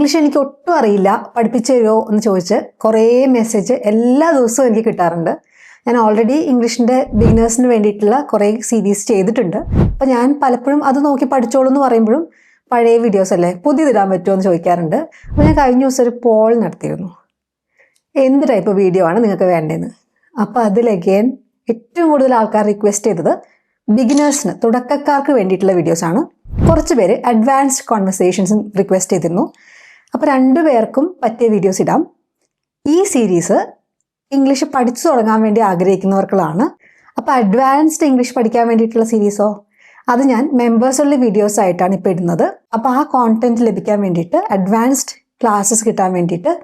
English എനിക്ക് ഒട്ടും അറിയില്ല, പഠിപ്പിച്ചു തരുമോ എന്ന് ചോദിച്ച് കുറേ മെസ്സേജ് എല്ലാ ദിവസവും എനിക്ക് കിട്ടാറുണ്ട്. ഞാൻ ഓൾറെഡി ഇംഗ്ലീഷിൻ്റെ ബിഗിനേഴ്സിന് വേണ്ടിയിട്ടുള്ള കുറേ സീരീസ് ചെയ്തിട്ടുണ്ട്. അപ്പോൾ ഞാൻ പലപ്പോഴും അത് നോക്കി പഠിച്ചോളൂ എന്ന് പറയുമ്പോഴും പഴയ വീഡിയോസ് അല്ലേ, പുതിയതിടാൻ പറ്റുമോ എന്ന് ചോദിക്കാറുണ്ട്. അപ്പോൾ ഞാൻ കഴിഞ്ഞ ദിവസം ഒരു പോൾ നടത്തിയിരുന്നു, എന്ത് ടൈപ്പ് വീഡിയോ ആണ് നിങ്ങൾക്ക് വേണ്ടതെന്ന്. അപ്പോൾ അതിലഗെയിൻ ഏറ്റവും കൂടുതൽ ആൾക്കാർ റിക്വസ്റ്റ് ചെയ്തത് ബിഗിനേഴ്സിന്, തുടക്കക്കാർക്ക് വേണ്ടിയിട്ടുള്ള വീഡിയോസാണ്. കുറച്ച് പേര് അഡ്വാൻസ്ഡ് കോൺവെർസേഷൻസും റിക്വസ്റ്റ് ചെയ്തിരുന്നു. അപ്പോൾ 2 പേർക്കും പറ്റിയ വീഡിയോസ് ഇടാം. ഈ സീരീസ് ഇംഗ്ലീഷ് പഠിച്ചു തുടങ്ങാൻ വേണ്ടി ആഗ്രഹിക്കുന്നവർക്കുള്ളതാണ്. അപ്പോൾ അഡ്വാൻസ്ഡ് ഇംഗ്ലീഷ് പഠിക്കാൻ വേണ്ടിയിട്ടുള്ള സീരീസോ അത് ഞാൻ മെമ്പേഴ്സുള്ള വീഡിയോസ് ആയിട്ടാണ് ഇപ്പോൾ ഇടുന്നത്. അപ്പോൾ ആ കോണ്ടന്റ് ലഭിക്കാൻ വേണ്ടിയിട്ട്, അഡ്വാൻസ്ഡ് ക്ലാസ്സസ് കിട്ടാൻ വേണ്ടിയിട്ട്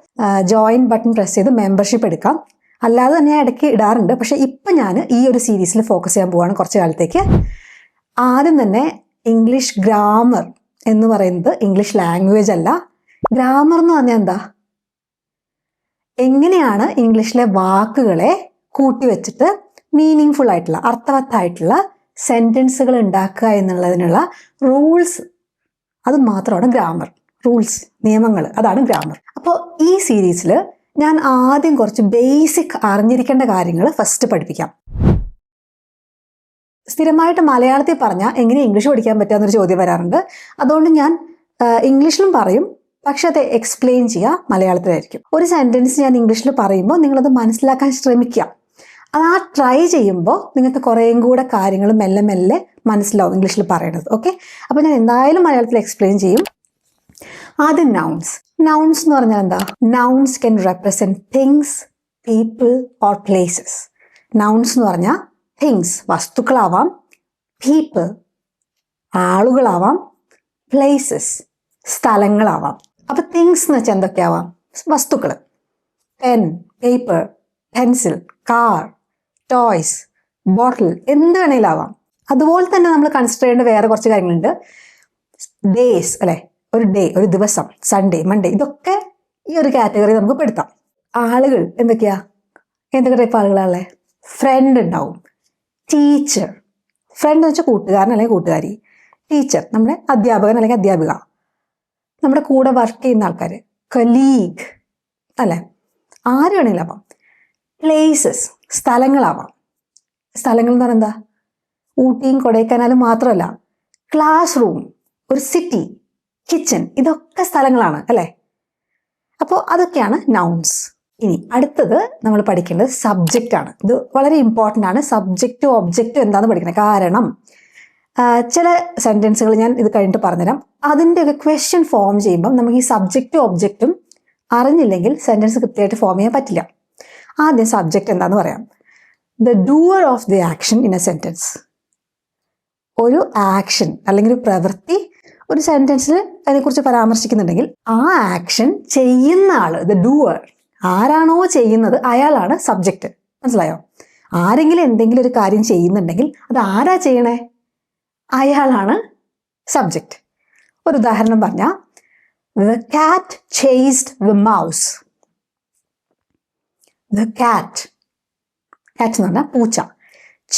ജോയിൻ ബട്ടൺ പ്രസ് ചെയ്ത് മെമ്പർഷിപ്പ് എടുക്കാം. അല്ലാതെ തന്നെ ഞാൻ ഇടയ്ക്ക് ഇടാറുണ്ട്. പക്ഷേ ഇപ്പം ഞാൻ ഈ ഒരു സീരീസിൽ ഫോക്കസ് ചെയ്യാൻ പോവുകയാണ് കുറച്ച് കാലത്തേക്ക്. ആദ്യം തന്നെ ഇംഗ്ലീഷ് ഗ്രാമർ എന്ന് പറയുന്നത് ഇംഗ്ലീഷ് ലാംഗ്വേജ് അല്ല. ഗ്രാമർ എന്ന് പറഞ്ഞാൽ എന്താ? എങ്ങനെയാണ് ഇംഗ്ലീഷിലെ വാക്കുകളെ കൂട്ടി വെച്ചിട്ട് മീനിങ് ഫുൾ ആയിട്ടുള്ള, അർത്ഥവത്തായിട്ടുള്ള സെൻറ്റൻസുകൾ ഉണ്ടാക്കുക എന്നുള്ളതിനുള്ള റൂൾസ്, അത് മാത്രമാണ് ഗ്രാമർ. റൂൾസ്, നിയമങ്ങൾ, അതാണ് ഗ്രാമർ. അപ്പോൾ ഈ സീരീസിൽ ഞാൻ ആദ്യം കുറച്ച് ബേസിക് അറിഞ്ഞിരിക്കേണ്ട കാര്യങ്ങൾ ഫസ്റ്റ് പഠിപ്പിക്കാം. സ്ഥിരമായിട്ട് മലയാളത്തിൽ പറഞ്ഞാൽ എങ്ങനെ ഇംഗ്ലീഷ് പഠിക്കാൻ പറ്റുമെന്നൊരു ചോദ്യം വരാറുണ്ട്. അതുകൊണ്ട് ഞാൻ ഇംഗ്ലീഷിലും പറയും, പക്ഷെ അത് എക്സ്പ്ലെയിൻ ചെയ്യുക മലയാളത്തിലായിരിക്കും. ഒരു സെൻറ്റൻസ് ഞാൻ ഇംഗ്ലീഷിൽ പറയുമ്പോൾ നിങ്ങളത് മനസ്സിലാക്കാൻ ശ്രമിക്കുക. അത് ആ ട്രൈ ചെയ്യുമ്പോൾ നിങ്ങൾക്ക് കുറേയും കൂടെ കാര്യങ്ങൾ മെല്ലെ മെല്ലെ മനസ്സിലാവും ഇംഗ്ലീഷിൽ പറയണത്. ഓക്കെ, അപ്പോൾ ഞാൻ എന്തായാലും മലയാളത്തിൽ എക്സ്പ്ലെയിൻ ചെയ്യും. ആദ്യം നൗൺസ്. നൗൺസ് എന്ന് പറഞ്ഞാൽ എന്താ? Nouns can represent things, people or places. Nouns എന്ന് പറഞ്ഞാൽ തിങ്സ്, വസ്തുക്കളാവാം, പീപ്പിൾ, ആളുകളാവാം, പ്ലേസസ്, സ്ഥലങ്ങളാവാം. അപ്പോൾ തിങ്സ് എന്ന് വെച്ചാൽ എന്തൊക്കെയാവാം? വസ്തുക്കൾ. Pen, paper, pencil, car, toys, bottle, എന്ത് വേണേലാവാം. അതുപോലെ തന്നെ നമ്മൾ കൺസിഡർ ചെയ്യേണ്ട വേറെ കുറച്ച് കാര്യങ്ങളുണ്ട്. ഡേയ്സ് അല്ലേ, ഒരു ഡേ, ഒരു ദിവസം, സൺഡേ, മൺഡേ, ഇതൊക്കെ ഈ ഒരു കാറ്റഗറി നമുക്ക് പെടുത്താം. ആളുകൾ എന്തൊക്കെയാ? എന്തൊക്കെ ടൈപ്പ് ആളുകളാണല്ലേ? ഫ്രണ്ട് ഉണ്ടാവും, ടീച്ചർ. ഫ്രണ്ട് എന്ന് വെച്ചാൽ കൂട്ടുകാരൻ അല്ലെങ്കിൽ കൂട്ടുകാരി. ടീച്ചർ നമ്മുടെ അധ്യാപകൻ അല്ലെങ്കിൽ അധ്യാപിക, നമ്മുടെ കൂടെ വർക്ക് ചെയ്യുന്ന ആൾക്കാർ, കൊലീഗ് അല്ലേ, ആര് വേണമെങ്കിലും ആവാം. പ്ലേസസ്, സ്ഥലങ്ങളാവാം. സ്ഥലങ്ങൾ എന്ന് പറഞ്ഞാൽ എന്താ? ഊട്ടിയും കൊടൈക്കനാലും മാത്രമല്ല, ക്ലാസ് റൂം, ഒരു സിറ്റി, കിച്ചൺ, ഇതൊക്കെ സ്ഥലങ്ങളാണ് അല്ലേ. അപ്പോൾ അതൊക്കെയാണ് നൗൺസ്. ഇനി അടുത്തത് നമ്മൾ പഠിക്കേണ്ടത് സബ്ജക്റ്റ് ആണ്. ഇത് വളരെ ഇമ്പോർട്ടൻ്റ് ആണ്. സബ്ജക്റ്റും ഒബ്ജക്റ്റും എന്താണെന്ന് പഠിക്കണം. കാരണം ചില സെൻറ്റൻസുകൾ ഞാൻ ഇത് കഴിഞ്ഞിട്ട് പറഞ്ഞുതരാം. അതിൻ്റെയൊക്കെ ക്വസ്റ്റ്യൻ ഫോം ചെയ്യുമ്പം നമുക്ക് ഈ സബ്ജക്റ്റും ഒബ്ജക്റ്റും അറിഞ്ഞില്ലെങ്കിൽ സെൻറ്റൻസ് കൃത്യമായിട്ട് ഫോം ചെയ്യാൻ പറ്റില്ല. ആദ്യം സബ്ജക്റ്റ് എന്താണെന്ന് പറയാം. The doer of the action in A sentence. ഒരു ആക്ഷൻ അല്ലെങ്കിൽ ഒരു പ്രവൃത്തി ഒരു സെൻറ്റൻസിൽ അതിനെക്കുറിച്ച് പരാമർശിക്കുന്നുണ്ടെങ്കിൽ ആ ആക്ഷൻ ചെയ്യുന്ന ആൾ, ദ ഡൂവർ, ആരാണോ ചെയ്യുന്നത് അയാളാണ് സബ്ജക്റ്റ്. മനസ്സിലായോ? ആരെങ്കിലും എന്തെങ്കിലും ഒരു കാര്യം ചെയ്യുന്നുണ്ടെങ്കിൽ അത് ആരാ ചെയ്യണേ? അയാളാണ് സബ്ജക്റ്റ്. ഒരു ഉദാഹരണം പറഞ്ഞാൽ, the cat chased the mouse. The cat, കാറ്റ് എന്ന് പറഞ്ഞാൽ പൂച്ച.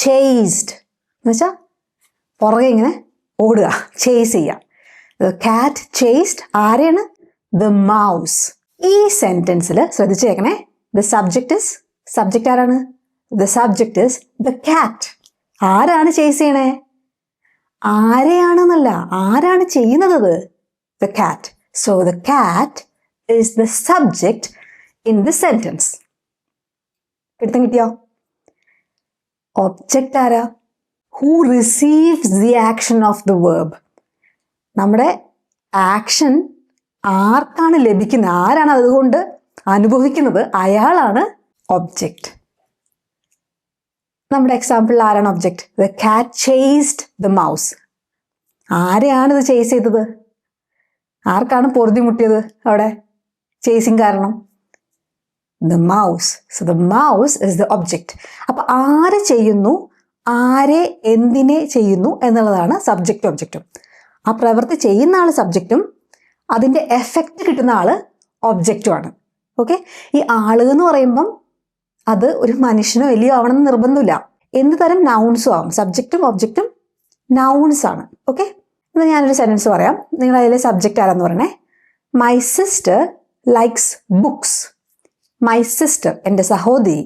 ചേസ്ഡ് എന്ന് വെച്ചാൽ പുറകെ ഇങ്ങനെ ഓടുക, ചേസ് ചെയ്യുക. ദ കാറ്റ് ചേസ്ഡ് ആരെയാണ്? The mouse. ഈ സെൻറ്റൻസിൽ ശ്രദ്ധിച്ചേക്കണേ, ദ സബ്ജക്റ്റ് ഇസ്, സബ്ജക്റ്റ് ആരാണ്? The subject is the cat. ആരാണ് ചേസ് ചെയ്യണേ? ആരെയാണെന്നല്ല, ആരാണ് ചെയ്യുന്നത്? The cat. So the cat is the subject in the sentence. എടുത്തും കിട്ടിയോ? ഒബ്ജക്റ്റ് ആരാ? Who receives the action of the verb. നമ്മുടെ ആക്ഷൻ ആർക്കാണ് ലഭിക്കുന്നത്, ആരാണ് അതുകൊണ്ട് അനുഭവിക്കുന്നത്, അയാളാണ് ഒബ്ജക്റ്റ്. നമ്മുടെ എക്സാമ്പിളിൽ ആരാണ് object? The cat chased the mouse. ആരെയാണ് ഇത് ചേസ് ചെയ്തത്? ആർക്കാണ് പൊറുതിമുട്ടിയത് അവിടെ ചേസിങ് കാരണം? The mouse. So the mouse is the object. അപ്പൊ ആര് ചെയ്യുന്നു, ആരെ എന്തിനെ ചെയ്യുന്നു എന്നുള്ളതാണ് സബ്ജക്റ്റും ഒബ്ജക്റ്റും. ആ പ്രവൃത്തി ചെയ്യുന്ന ആൾ സബ്ജക്റ്റും അതിൻ്റെ എഫക്റ്റ് കിട്ടുന്ന ആൾ ഒബ്ജക്റ്റുമാണ്. ഓക്കെ, ഈ ആള് എന്ന് പറയുമ്പം അത് ഒരു മനുഷ്യനോ വലിയോ ആവണമെന്ന് നിർബന്ധമില്ല. എന്ത് തരം നൗൺസും ആവും. സബ്ജക്റ്റും ഒബ്ജക്റ്റും നൗൺസ് ആണ്. ഓക്കെ, എന്നാൽ ഞാനൊരു സെൻറ്റൻസ് പറയാം. നിങ്ങൾ അതിലെ സബ്ജക്റ്റ് ആരാന്ന് പറയണേ. My sister likes books. My sister, എൻ്റെ സഹോദരി,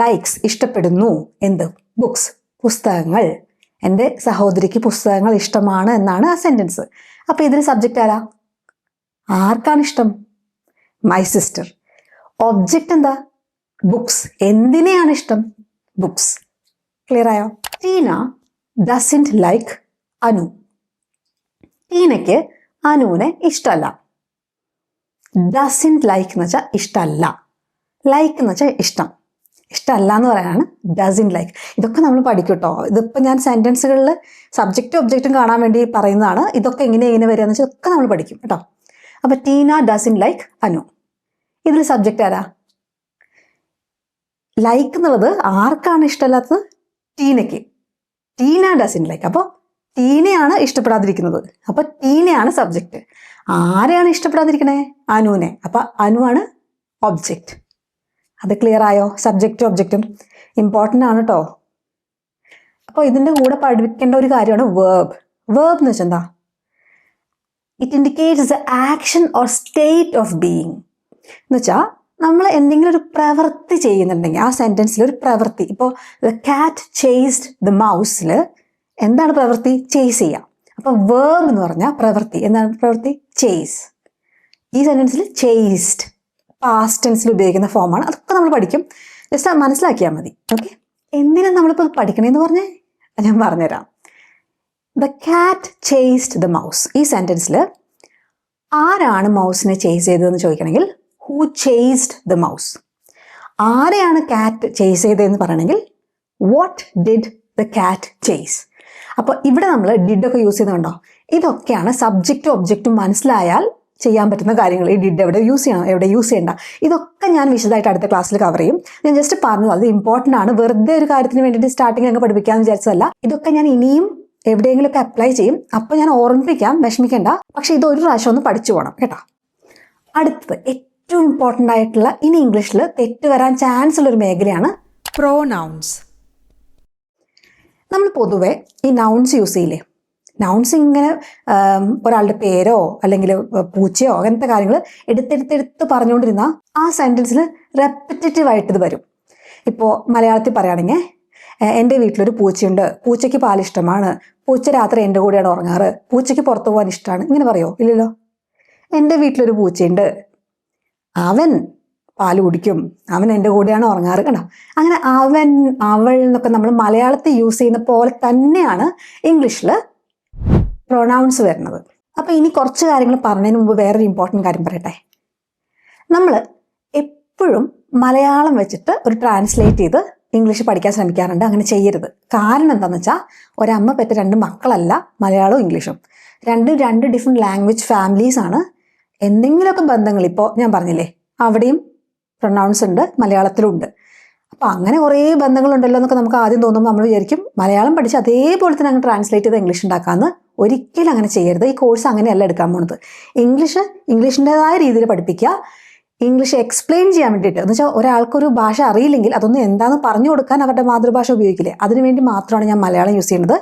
ലൈക്സ്, ഇഷ്ടപ്പെടുന്നു. എന്ത്? ബുക്സ്, പുസ്തകങ്ങൾ. എൻ്റെ സഹോദരിക്ക് പുസ്തകങ്ങൾ ഇഷ്ടമാണ് എന്നാണ് ആ സെൻറ്റൻസ്. അപ്പോൾ ഇതിൽ സബ്ജക്റ്റ് ആരാ? ആർക്കാണ് ഇഷ്ടം? My sister. ഒബ്ജക്റ്റ് എന്താ? ബുക്സ്. എന്തിനെയാണ് ഇഷ്ടം? ബുക്സ്. ക്ലിയർ ആയോ? Tina doesn't like Anu. ടീനയ്ക്ക് അനുവിനെ ഇഷ്ടമല്ല. ഡസൻറ്റ് ലൈക്ക് എന്ന് വെച്ചാൽ ഇഷ്ടമല്ല. ലൈക്ക് എന്ന് വെച്ചാൽ ഇഷ്ടം. ഇഷ്ടമല്ല എന്ന് പറയാനാണ് ഡസൻറ്റ് ലൈക്ക്. ഇതൊക്കെ നമ്മൾ പഠിക്കും കേട്ടോ. ഇതിപ്പോൾ ഞാൻ സെൻറ്റൻസുകളിൽ സബ്ജക്റ്റും ഒബ്ജക്റ്റും കാണാൻ വേണ്ടി പറയുന്നതാണ്. ഇതൊക്കെ എങ്ങനെ വരിക എന്ന് വെച്ചാൽ ഇതൊക്കെ നമ്മൾ പഠിക്കും കേട്ടോ. അപ്പോൾ ടീന ഡസൻറ്റ് ലൈക്ക് അനു. ഇതിൽ സബ്ജക്റ്റ് ആരാ? ലൈക്ക് എന്നുള്ളത് ആർക്കാണ് ഇഷ്ടമല്ലാത്തത്? ടീനയ്ക്ക്. Tina doesn't like. അപ്പോൾ ടീനയാണ് ഇഷ്ടപ്പെടാതിരിക്കുന്നത്. അപ്പോൾ ടീനയാണ് സബ്ജക്റ്റ്. ആരെയാണ് ഇഷ്ടപ്പെടാതിരിക്കണേ? അനുവിനെ. അപ്പോൾ അനുവാണ് ഒബ്ജക്റ്റ്. അത് ക്ലിയർ ആയോ? സബ്ജക്റ്റും ഒബ്ജക്റ്റും ഇമ്പോർട്ടൻ്റ് ആണ് കേട്ടോ. അപ്പോൾ ഇതിൻ്റെ കൂടെ പഠിക്കേണ്ട ഒരു കാര്യമാണ് വേർബ്. വേർബ് എന്ന് വെച്ചാൽ എന്താ? It indicates the action or state of being. എന്ന് വെച്ചാൽ നമ്മൾ എന്തെങ്കിലും ഒരു പ്രവൃത്തി ചെയ്യുന്നുണ്ടെങ്കിൽ ആ സെൻറ്റൻസിൽ ഒരു പ്രവൃത്തി, ഇപ്പോൾ ദ കാറ്റ് ചേസ്ഡ് ദ മൗസിൽ എന്താണ് പ്രവൃത്തി? ചേസ് ചെയ്യാം. അപ്പോൾ വേർബ് എന്ന് പറഞ്ഞാൽ പ്രവൃത്തി. എന്താണ് പ്രവൃത്തി? ചേസ്. ഈ സെൻറ്റൻസിൽ ചേസ്ഡ് പാസ്റ്റ് ടെൻസിൽ ഉപയോഗിക്കുന്ന ഫോമാണ്. അതൊക്കെ നമ്മൾ പഠിക്കും. ജസ്റ്റ് മനസ്സിലാക്കിയാൽ മതി. ഓക്കെ. എന്തിനാണ് നമ്മളിപ്പോൾ പഠിക്കണേന്ന് പറഞ്ഞേ? ഞാൻ പറഞ്ഞുതരാം. The cat chased the mouse. ഈ സെൻറ്റൻസിൽ ആരാണ് മൗസിനെ ചേസ് ചെയ്തതെന്ന് ചോദിക്കണമെങ്കിൽ ഹൂ ചേസ്ഡ് ദ മൗസ്. ആരെയാണ് കാറ്റ് ചേസ് ചെയ്തതെന്ന് പറയണമെങ്കിൽ what did the cat chase. അപ്പോൾ ഇവിടെ നമ്മൾ ഡിഡൊക്കെ യൂസ് ചെയ്യുന്നുണ്ടോ? ഇതൊക്കെയാണ് സബ്ജക്റ്റും ഒബ്ജക്റ്റും മനസ്സിലായാൽ ചെയ്യാൻ പറ്റുന്ന കാര്യങ്ങൾ. ഈ ഡിഡ് എവിടെ യൂസ് ചെയ്യണം, എവിടെ യൂസ് ചെയ്യണ്ട, ഇതൊക്കെ ഞാൻ വിശദമായിട്ട് അടുത്ത ക്ലാസ്സിൽ കവർ ചെയ്യും. ഞാൻ ജസ്റ്റ് പറഞ്ഞത് അത് ഇമ്പോർട്ടൻ്റ് ആണ്. വെറുതെ ഒരു കാര്യത്തിന് വേണ്ടിയിട്ട് സ്റ്റാർട്ടിങ് അങ്ങ് പഠിപ്പിക്കാമെന്ന് വിചാരിച്ചതല്ല. ഇതൊക്കെ ഞാൻ ഇനിയും എവിടെയെങ്കിലുമൊക്കെ അപ്ലൈ ചെയ്യും. അപ്പോൾ ഞാൻ ഓർമ്മിപ്പിക്കാം, വിഷമിക്കേണ്ട. പക്ഷേ ഇത് ഒരു പ്രാവശ്യം ഒന്ന് പഠിച്ചു പോകണം കേട്ടോ. അടുത്തത് ഏറ്റവും ഇമ്പോർട്ടൻ്റ് ആയിട്ടുള്ള, ഇനി ഇംഗ്ലീഷിൽ തെറ്റ് വരാൻ ചാൻസ് ഉള്ളൊരു മേഖലയാണ് പ്രോനൗൺസ്. നമ്മൾ പൊതുവെ ഈ നൗൺസ് യൂസ് ചെയ്യില്ലേ? നൗൺസ് ഇങ്ങനെ ഒരാളുടെ പേരോ അല്ലെങ്കിൽ പൂച്ചയോ അങ്ങനത്തെ കാര്യങ്ങൾ എടുത്തെടുത്ത് പറഞ്ഞുകൊണ്ടിരുന്നാൽ ആ സെൻറ്റൻസിൽ റെപ്പറ്റേറ്റീവ് ആയിട്ട് ഇത് വരും. ഇപ്പോൾ മലയാളത്തിൽ പറയുകയാണെങ്കിൽ എൻ്റെ വീട്ടിലൊരു പൂച്ചയുണ്ട്, പൂച്ചയ്ക്ക് പാലിഷ്ടമാണ്, പൂച്ച രാത്രി എൻ്റെ കൂടെയാണ് ഉറങ്ങാറ്, പൂച്ചയ്ക്ക് പുറത്തു പോകാൻ ഇഷ്ടമാണ്. ഇങ്ങനെ പറയുമോ? ഇല്ലല്ലോ. എൻ്റെ വീട്ടിലൊരു പൂച്ചയുണ്ട്, അവൻ പാല് കുടിക്കും, അവൻ എൻ്റെ കൂടെയാണ് ഉറങ്ങാറ്. കണ്ടോ? അങ്ങനെ അവൻ, അവൾ എന്നൊക്കെ നമ്മൾ മലയാളത്തിൽ യൂസ് ചെയ്യുന്ന പോലെ തന്നെയാണ് ഇംഗ്ലീഷിൽ പ്രൊനൗൺസ് വരുന്നത്. അപ്പോൾ ഇനി കുറച്ച് കാര്യങ്ങൾ പറഞ്ഞതിന് മുമ്പ് വേറൊരു ഇമ്പോർട്ടൻറ്റ് കാര്യം പറയട്ടെ. നമ്മൾ എപ്പോഴും മലയാളം വെച്ചിട്ട് ഒരു ട്രാൻസ്ലേറ്റ് ചെയ്ത് ഇംഗ്ലീഷ് പഠിക്കാൻ ശ്രമിക്കാറുണ്ട്. അങ്ങനെ ചെയ്യരുത്. കാരണം എന്താണെന്ന് വെച്ചാൽ ഒരമ്മ പെറ്റ രണ്ട് മക്കളല്ല മലയാളവും ഇംഗ്ലീഷും. രണ്ട് ഡിഫറെൻറ്റ് ലാംഗ്വേജ് ഫാമിലീസാണ്. എന്തെങ്കിലുമൊക്കെ ബന്ധങ്ങൾ, ഇപ്പോൾ ഞാൻ പറഞ്ഞില്ലേ അവിടെയും പ്രൊനൗൺസ് ഉണ്ട്, മലയാളത്തിലും ഉണ്ട്. അപ്പോൾ അങ്ങനെ കുറേ ബന്ധങ്ങളുണ്ടല്ലോ എന്നൊക്കെ നമുക്ക് ആദ്യം തോന്നുമ്പോൾ നമ്മൾ വിചാരിക്കും മലയാളം പഠിച്ച് അതേപോലെ തന്നെ അങ്ങ് ട്രാൻസ്ലേറ്റ് ചെയ്ത് ഇംഗ്ലീഷ് ഉണ്ടാക്കാമെന്ന്. ഒരിക്കലും അങ്ങനെ ചെയ്യരുത്. ഈ കോഴ്സ് അങ്ങനെയല്ല എടുക്കാൻ പോകുന്നത്. ഇംഗ്ലീഷിൻ്റെതായ രീതിയിൽ പഠിപ്പിക്കുക. ഇംഗ്ലീഷ് എക്സ്പ്ലെയിൻ ചെയ്യാൻ വേണ്ടിയിട്ട്, എന്ന് വെച്ചാൽ ഒരാൾക്കൊരു ഭാഷ അറിയില്ലെങ്കിൽ അതൊന്നും എന്താണെന്ന് പറഞ്ഞു കൊടുക്കാൻ അവരുടെ മാതൃഭാഷ ഉപയോഗിക്കില്ലേ, അതിനുവേണ്ടി മാത്രമാണ് ഞാൻ മലയാളം യൂസ് ചെയ്യുന്നത്.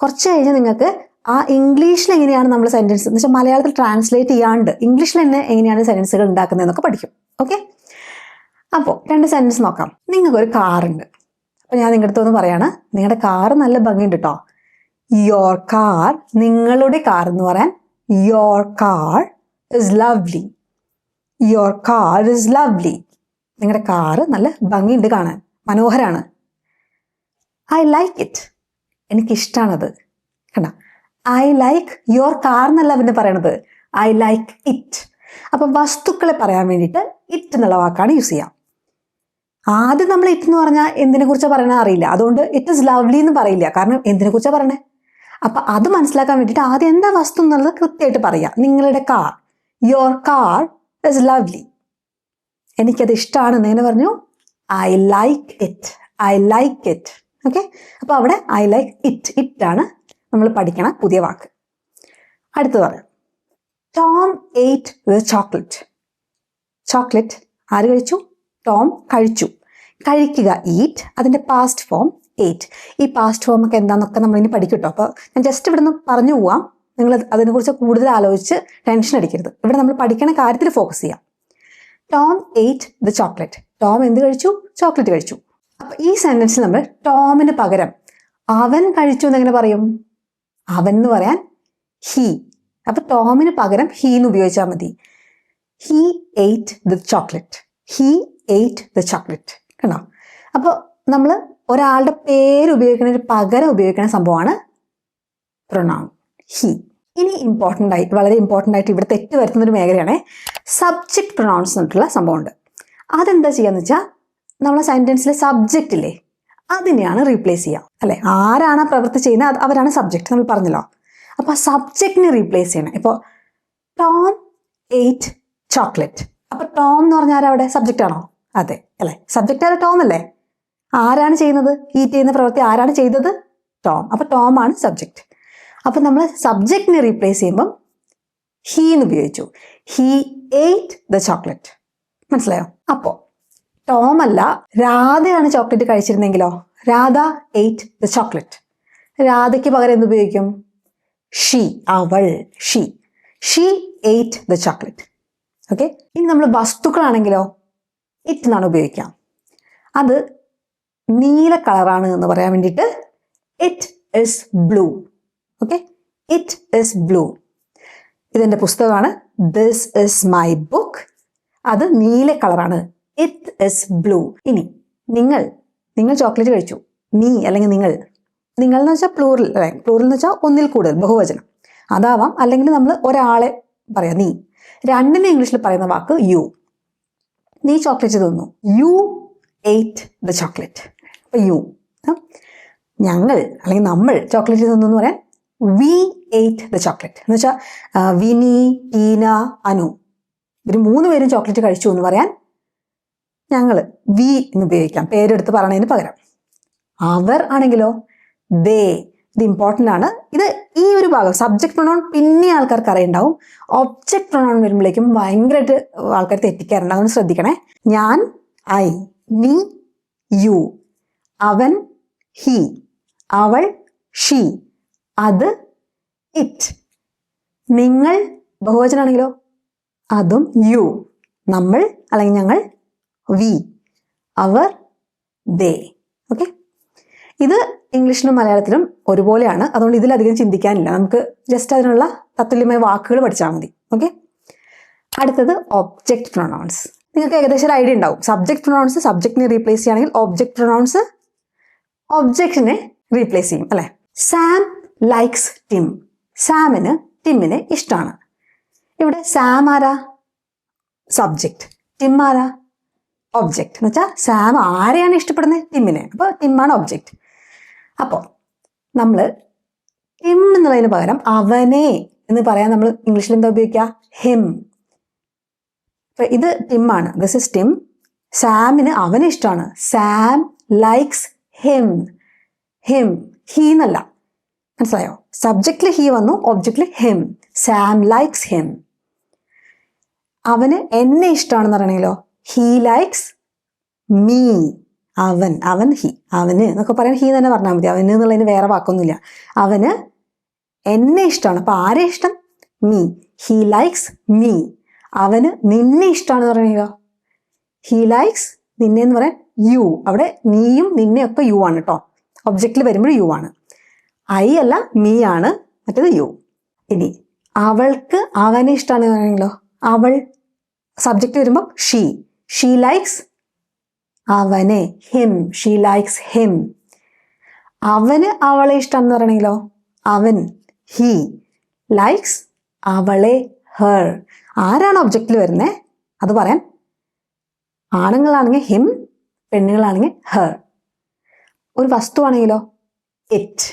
കുറച്ച് കഴിഞ്ഞ് നിങ്ങൾക്ക് ആ ഇംഗ്ലീഷിൽ എങ്ങനെയാണ് നമ്മൾ സെൻറ്റൻസ്, എന്ന് വെച്ചാൽ മലയാളത്തിൽ ട്രാൻസ്ലേറ്റ് ചെയ്യാണ്ട് ഇംഗ്ലീഷിൽ തന്നെ എങ്ങനെയാണ് സെൻറ്റൻസുകൾ ഉണ്ടാക്കുന്നതെന്നൊക്കെ പഠിക്കും. ഓക്കെ. അപ്പോൾ രണ്ട് സെൻറ്റൻസ് നോക്കാം. നിങ്ങൾക്കൊരു കാറുണ്ട്. അപ്പോൾ ഞാൻ നിങ്ങളുടെ അടുത്തൊന്ന് പറയാണ്, നിങ്ങളുടെ കാറ് നല്ല ഭംഗിയുണ്ട് കേട്ടോ. യോർ കാർ, നിങ്ങളുടെ കാർ എന്ന് പറയാൻ your car is lovely. Your car is lovely. നിങ്ങളുടെ കാറ് നല്ല ഭംഗിയുണ്ട് കാണാൻ, മനോഹരമാണ്. ഐ ലൈക്ക് ഇറ്റ്, എനിക്കിഷ്ടമാണത്. കണ്ട, ഐ ലൈക്ക് യുവർ കാർ എന്നല്ല പിന്നെ പറയണത്, ഐ ലൈക്ക് ഇറ്റ്. അപ്പം വസ്തുക്കളെ പറയാൻ വേണ്ടിയിട്ട് ഇറ്റ് എന്നുള്ള വാക്കാണ് യൂസ് ചെയ്യുക. ആദ്യം നമ്മൾ ഇറ്റ് എന്ന് പറഞ്ഞാൽ എന്തിനെ കുറിച്ചാണ് പറയണത് അറിയില്ല, അതുകൊണ്ട് ഇറ്റ് ഇസ് ലവ്ലി എന്ന് പറയില്ല. കാരണം എന്തിനെ കുറിച്ചാണ് പറയണേ? അപ്പം അത് മനസ്സിലാക്കാൻ വേണ്ടിയിട്ട് ആദ്യം എന്താ വസ്തു എന്നുള്ളത് കൃത്യമായിട്ട് പറയുക. നിങ്ങളുടെ car, your car is lovely. എനിക്കത് ഇഷ്ടമാണ് എങ്ങനെ പറഞ്ഞു? I like it, I like it. Okay. അപ്പോൾ അവിടെ ഐ ലൈക്ക് ഇറ്റ്, ഇറ്റാണ് നമ്മൾ പഠിക്കണ പുതിയ വാക്ക്. അടുത്തത് പറയാം. Tom eight the chocolate. Chocolate ആര് കഴിച്ചു? ടോം കഴിച്ചു. കഴിക്കുക ഈറ്റ്, അതിൻ്റെ പാസ്റ്റ് ഫോം എയ്റ്റ്. ഈ പാസ്റ്റ് ഫോം ഒക്കെ എന്താണെന്നൊക്കെ നമ്മളിനി പഠിക്കും കേട്ടോ. അപ്പോൾ ഞാൻ ജസ്റ്റ് ഇവിടെ നിന്ന് പറഞ്ഞു പോവാം. നിങ്ങൾ അതിനെക്കുറിച്ച് കൂടുതൽ ആലോചിച്ച് ടെൻഷൻ അടിക്കരുത്. ഇവിടെ നമ്മൾ പഠിക്കണ കാര്യത്തിൽ ഫോക്കസ് ചെയ്യാം. Tom eight the chocolate. Tom എന്ത് കഴിച്ചു? ചോക്ലേറ്റ് കഴിച്ചു. അപ്പൊ ഈ സെന്റൻസിൽ നമ്മൾ ടോമിന് പകരം അവൻ കഴിച്ചു എന്നെങ്ങനെ പറയും? അവൻ എന്ന് പറയാൻ ഹി. അപ്പൊ ടോമിന് പകരം ഹി എന്ന് ഉപയോഗിച്ചാൽ മതി. He eight the chocolate. He eight the chocolate. കണ്ടോ? അപ്പോൾ നമ്മൾ ഒരാളുടെ പേര് ഉപയോഗിക്കുന്നതിന് പകരം ഉപയോഗിക്കുന്ന സംഭവമാണ് പ്രൊനൗൺ ഹി. ഇനി വളരെ ഇമ്പോർട്ടൻ്റ് ആയിട്ട് ഇവിടെ തെറ്റ് വരുത്തുന്നൊരു മേഖലയാണ് സബ്ജക്റ്റ് പ്രൊനൗൺസ് എന്നിട്ടുള്ള സംഭവമുണ്ട്. അതെന്താ ചെയ്യാന്ന് വെച്ചാൽ നമ്മളെ സെൻറ്റൻസിലെ സബ്ജക്റ്റ് ഇല്ലേ, അതിനെയാണ് റീപ്ലേസ് ചെയ്യുക. അല്ലെ, ആരാണ് ആ പ്രവൃത്തി ചെയ്യുന്നത് അവരാണ് സബ്ജക്റ്റ്, നമ്മൾ പറഞ്ഞല്ലോ. അപ്പോൾ ആ സബ്ജക്റ്റിനെ റീപ്ലേസ് ചെയ്യണം. ഇപ്പോൾ ടോം എയ്റ്റ് ചോക്ലേറ്റ്. അപ്പോൾ ടോം എന്ന് പറഞ്ഞാൽ ആരവിടെ? സബ്ജക്റ്റ് ആണോ? അതെ അല്ലേ, സബ്ജക്റ്റ് ആരാ? ടോം അല്ലേ. ആരാണ് ചെയ്യുന്നത്? ഈറ്റ് ചെയ്യുന്ന പ്രവൃത്തി ആരാണ് ചെയ്തത്? ടോം. അപ്പോൾ ടോം ആണ് സബ്ജക്റ്റ്. അപ്പോൾ നമ്മൾ സബ്ജക്റ്റിനെ റീപ്ലേസ് ചെയ്യുമ്പം ഹീ എന്ന് ഉപയോഗിച്ചു. He ate the chocolate. മനസ്സിലായോ? അപ്പോൾ ടോം അല്ല, രാധയാണ് ചോക്ലേറ്റ് കഴിച്ചിരുന്നെങ്കിലോ? Radha ate the chocolate. രാധയ്ക്ക് പകരം എന്ത് ഉപയോഗിക്കും? ഷീ. അവൾ. She ate the chocolate. Okay. ഇനി നമ്മൾ വസ്തുക്കളാണെങ്കിലോ ഇറ്റ് എന്നാണ് ഉപയോഗിക്കാം. അത് നീല കളറാണ് എന്ന് പറയാൻ വേണ്ടിയിട്ട് it is blue. Okay, it is blue. ഇതെൻ്റെ പുസ്തകമാണ്. This is my book. അത് നീല കളറാണ്. It is blue. ഇനി നിങ്ങൾ ചോക്ലേറ്റ് കഴിച്ചു. നീ അല്ലെങ്കിൽ നിങ്ങൾ എന്ന് വെച്ചാൽ പ്ലൂറൽ അല്ലെ. പ്ലൂറൽ എന്ന് വെച്ചാൽ ഒന്നിൽ കൂടുതൽ, ബഹുവചനം അതാവാം. അല്ലെങ്കിൽ നമ്മൾ ഒരാളെ പറയാം നീ. രണ്ടിനെ ഇംഗ്ലീഷിൽ പറയുന്ന വാക്ക് യു. നീ ചോക്ലേറ്റ് തിന്നു. You ate the chocolate. അപ്പോൾ യു. ഞങ്ങൾ അല്ലെങ്കിൽ നമ്മൾ ചോക്ലേറ്റ് തിന്നു എന്ന് പറയാൻ വി എയ്റ്റ് ദ ചോക്ലേറ്റ്. എന്ന് വെച്ചാൽ വിനി, ടീന, അനു ഇവർ 3 പേരും ചോക്ലേറ്റ് കഴിച്ചു എന്ന് പറയാൻ ഞങ്ങൾ വി എന്ന് ഉപയോഗിക്കാം, പേരെടുത്ത് പറയുന്നതിന് പകരം. അവർ ആണെങ്കിലോ ദേ. ഇത് ഇമ്പോർട്ടൻ്റ് ആണ്. ഇത് ഈ ഒരു ഭാഗം സബ്ജക്ട് പ്രൊനൗൺ പിന്നെ ആൾക്കാർക്ക് അറിയുണ്ടാവും. ഒബ്ജക്ട് പ്രൊനൗൺ വരുമ്പോഴേക്കും ഭയങ്കരമായിട്ട് ആൾക്കാർ തെറ്റിക്കാറുണ്ട്. അതുകൊണ്ട് ശ്രദ്ധിക്കണേ. ഞാൻ ഐ, നീ യു, അവൻ ഹി, അവൾ ഷീ, അത് ഇറ്റ്. നിങ്ങൾ ബഹുവചനാണെങ്കിലോ അതും യു. നമ്മൾ അല്ലെങ്കിൽ ഞങ്ങൾ വി, അവർ ദേ. ഓക്കെ, ഇത് ഇംഗ്ലീഷിലും മലയാളത്തിലും ഒരുപോലെയാണ്. അതുകൊണ്ട് ഇതിലധികം ചിന്തിക്കാനില്ല. നമുക്ക് ജസ്റ്റ് അതിനുള്ള തത്തുല്യമായ വാക്കുകൾ പഠിച്ചാൽ മതി. ഓക്കെ, അടുത്തത് ഒബ്ജക്റ്റ് പ്രൊനൗൺസ്. നിങ്ങൾക്ക് ഏകദേശം ഒരു ഐഡിയ ഉണ്ടാവും. സബ്ജക്റ്റ് പ്രൊനൗൺസ് സബ്ജക്റ്റിനെ റീപ്ലേസ് ചെയ്യുകയാണെങ്കിൽ ഒബ്ജക്റ്റ് പ്രൊനൗൺസ് ഒബ്ജക്റ്റിനെ റീപ്ലേസ് ചെയ്യും അല്ലേ. Sam likes Tim. സാമിന് ടിമ്മിനെ ഇഷ്ടമാണ്. ഇവിടെ സാം ആരാ? സബ്ജക്റ്റ്. ടിം ആരാ? ഒബ്ജക്റ്റ്. എന്ന് വെച്ചാൽ സാം ആരെയാണ് ഇഷ്ടപ്പെടുന്നത്? ടിമ്മിനെ. അപ്പോൾ ടിമ്മാണ് ഒബ്ജക്റ്റ്. അപ്പോൾ നമ്മൾ ടിം എന്നുള്ളതിന് പകരം അവനെ എന്ന് പറയാൻ നമ്മൾ ഇംഗ്ലീഷിൽ എന്താ ഉപയോഗിക്കുക? ഹിം. അപ്പം ഇത് ടിമ്മാണ്. This is Tim. സാമിന് അവനെ ഇഷ്ടമാണ്. Sam likes him. ഹി എന്നല്ല. മനസ്സിലായോ? സബ്ജക്റ്റിൽ ഹി വന്നു, ഒബ്ജക്റ്റിൽ ഹിം. Sam likes him. അവന് എന്നെ ഇഷ്ടമാണെന്ന് പറയണെങ്കിലോ ഹി ലൈക്സ് മീ. അവൻ ഹി. അവന് എന്നൊക്കെ പറയാൻ ഹി തന്നെ പറഞ്ഞാൽ മതി. അവന് എന്നുള്ളതിന് വേറെ വാക്കൊന്നുമില്ല. അവന് എന്നെ ഇഷ്ടമാണ്. അപ്പോൾ ആരെ ഇഷ്ടം? മീ. He likes me. അവന് നിന്നെ ഇഷ്ടമാണെന്ന് പറയണെങ്കിലോ ഹി ലൈക്സ് നിന്നെ എന്ന് പറയാൻ യു. അവിടെ നീയും നിന്നെയൊക്കെ യു ആണ് കേട്ടോ. ഒബ്ജക്റ്റിൽ വരുമ്പോൾ യു ആണ്. ഐ അല്ല, മീ ആണ്. മറ്റേത് യു. ഇനി അവൾക്ക് അവനെ ഇഷ്ടമാണെന്ന് പറയണെങ്കിലോ അവൾ. സബ്ജക്റ്റ് വരുമ്പോൾ ഷീ ലൈക്സ് അവനെ. ഹിം. She likes him. അവന് അവളെ ഇഷ്ടമാണെന്ന് പറയണെങ്കിലോ അവൻ. ഹി ലൈക്സ് അവളെ. ഹെർ. ആരാണ് ഒബ്ജക്റ്റിൽ വരുന്നത് അത് പറയാൻ? ആണുങ്ങളാണെങ്കിൽ ഹിം, പെണ്ണുങ്ങളാണെങ്കിൽ ഹെർ. ഒരു വസ്തുവാണെങ്കിലോ ഇറ്റ്.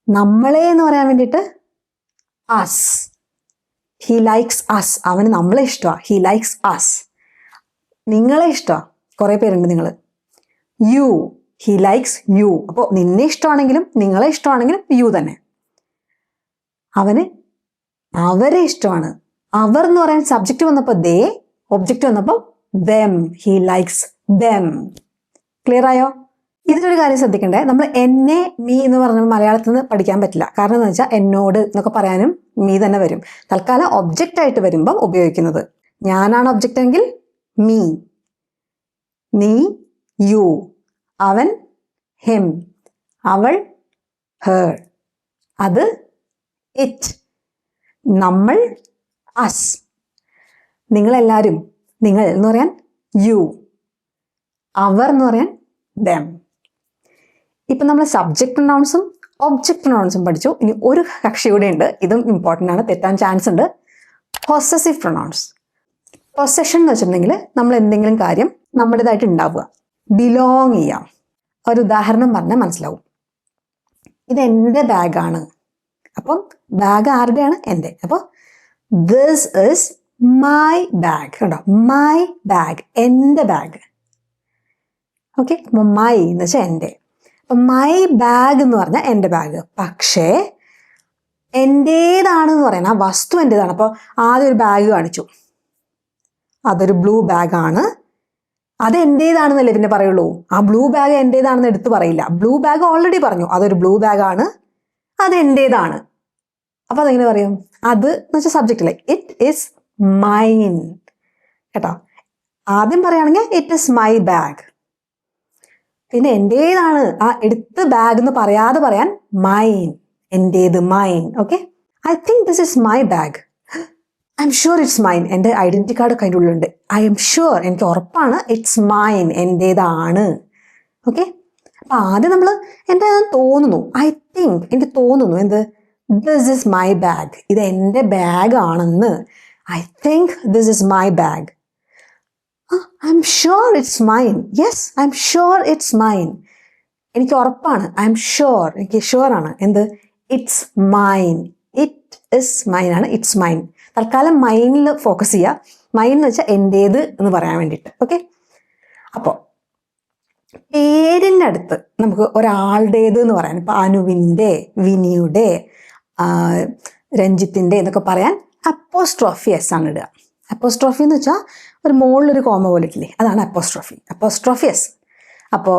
നമ്മളെ എന്ന് പറയാൻ വേണ്ടിയിട്ട് അസ്. He likes us. അവന് നമ്മളെ ഇഷ്ടമാണ്. He likes us. നിങ്ങളെ ഇഷ്ടമാണ്. കുറേ പേരുണ്ട് നിങ്ങൾ. യു. He likes you. അപ്പോൾ നിന്നെ ഇഷ്ടമാണെങ്കിലും നിങ്ങളെ ഇഷ്ടമാണെങ്കിലും യു തന്നെ. അവന് അവരെ ഇഷ്ടമാണ്. അവർ എന്ന് പറയാൻ സബ്ജക്റ്റ് വന്നപ്പോൾ ദേ, ഒബ്ജക്റ്റ് വന്നപ്പോൾ dum. He likes dum. Clear ആയോ? ഇതിലൊരു കാര്യം ശ്രദ്ധിക്കണ്ടേ, നമ്മൾ എന്നെ, മീ എന്ന് പറഞ്ഞ മലയാളത്തിൽ നിന്ന് പഠിക്കാൻ പറ്റില്ല. കാരണം എന്ന് വെച്ചാൽ എന്നോട് എന്നൊക്കെ പറയാനും മീ തന്നെ വരും. തൽക്കാലം ഒബ്ജക്റ്റ് ആയിട്ട് വരുമ്പം ഉപയോഗിക്കുന്നത്. ഞാനാണ് ഒബ്ജക്റ്റ് എങ്കിൽ മീ, നീ യു, അവൻ ഹിം, അവൾ ഹേർ, അത് ഇറ്റ്, നമ്മൾ അസ്, നിങ്ങളെല്ലാവരും, നിങ്ങൾ എന്ന് പറയാൻ യു, അവർ എന്ന് പറയാൻ ദം. ഇപ്പം നമ്മൾ സബ്ജക്റ്റ് പ്രൊനൗൺസും ഒബ്ജക്റ്റ് പ്രൊനൗൺസും പഠിച്ചു. ഇനി ഒരു കക്ഷി കൂടെ ഉണ്ട്, ഇതും ഇമ്പോർട്ടൻ്റ് ആണ്, തെറ്റാൻ ചാൻസ് ഉണ്ട്. Possessive pronouns. പൊസഷൻ എന്ന് വെച്ചിട്ടുണ്ടെങ്കിൽ നമ്മൾ എന്തെങ്കിലും കാര്യം നമ്മുടേതായിട്ട് ഉണ്ടാവുക, ബിലോങ് ചെയ്യാം. ഒരു ഉദാഹരണം പറഞ്ഞാൽ മനസ്സിലാവും. ഇത് എൻ്റെ ബാഗാണ്. അപ്പം ബാഗ് ആരുടെയാണ്? എൻ്റെ. അപ്പോൾ ദിസ് ഇസ് മൈ ബാഗ്. കണ്ടോ, മൈ ബാഗ്, എൻ്റെ ബാഗ്. ഓക്കെ, അപ്പോൾ മൈ എന്ന് വെച്ചാൽ എൻ്റെ. അപ്പം മൈ ബാഗ് എന്ന് പറഞ്ഞാൽ എൻ്റെ ബാഗ്. പക്ഷേ എൻ്റേതാണെന്ന് പറയാൻ ആ വസ്തു എൻ്റേതാണ്. അപ്പോൾ ആദ്യം ഒരു ബാഗ് കാണിച്ചു, അതൊരു ബ്ലൂ ബാഗാണ്, അത് എൻ്റേതാണെന്നല്ലേ പിന്നെ പറയുള്ളൂ. ആ ബ്ലൂ ബാഗ് എൻ്റേതാണെന്ന് എടുത്ത് പറയില്ല. ബ്ലൂ ബാഗ് ഓൾറെഡി പറഞ്ഞു അതൊരു ബ്ലൂ ബാഗാണ്, അത് എൻ്റേതാണ്. അപ്പോൾ അതെങ്ങനെ പറയും? അത് എന്ന് വെച്ചാൽ സബ്ജക്റ്റ് അല്ലേ, ഇറ്റ് ഈസ് മൈൻ. കേട്ടോ, ആദ്യം പറയുകയാണെങ്കിൽ ഇറ്റ് ഈസ് മൈ ബാഗ്. പിന്നെ എൻ്റേതാണ് ആ എടുത്ത് ബാഗ് എന്ന് പറയാതെ പറയാൻ മൈൻ, എൻ്റേത്, mine. Okay, I think this is my bag. I'm sure it's mine. എൻ്റെ ഐഡൻറ്റി കാർഡ് ഒക്കെ അതിൻ്റെ ഉള്ളിലുണ്ട്. ഐ എം ഷുവർ, എനിക്ക് ഉറപ്പാണ്, ഇറ്റ്സ് മൈൻ, എൻ്റേതാണ്. ഓക്കെ, അപ്പം ആദ്യം നമ്മൾ എൻ്റെ തോന്നുന്നു, ഐ തിങ്ക്, എനിക്ക് തോന്നുന്നു എന്ത്, ദിസ് ഇസ് മൈ ബാഗ്, ഇത് എൻ്റെ ബാഗാണെന്ന്. I think this is my bag. I'm sure it's mine. Yes, I'm sure it's mine. എനിക്ക് ഉറപ്പാണ്, ഐ എം ഷുവർ, എനിക്ക് ഷുവർ ആണ് എന്ത്, it's mine. It is mine ആണ്, ഇറ്റ്സ് മൈൻ. തൽക്കാലം മൈനിൽ ഫോക്കസ് ചെയ്യുക. മൈൻ എന്ന് വെച്ചാൽ എൻ്റേത് എന്ന് പറയാൻ വേണ്ടിയിട്ട്. ഓക്കെ, അപ്പോൾ പേരിൻ്റെ അടുത്ത് നമുക്ക് ഒരാളുടേത് എന്ന് പറയാൻ, ഇപ്പം അനുവിൻ്റെ, വിനിയുടെ, രഞ്ജിത്തിൻ്റെ എന്നൊക്കെ പറയാൻ അപ്പോസ്ട്രോഫി എസ് ആണ് ഇടുക. അപ്പോസ്ട്രോഫി എന്ന് വെച്ചാൽ ഒരു മുകളിലൊരു കോമ പോലെ ഇട്ടില്ലേ, അതാണ് അപ്പോസ്ട്രോഫി. Apostrophe S. അപ്പോൾ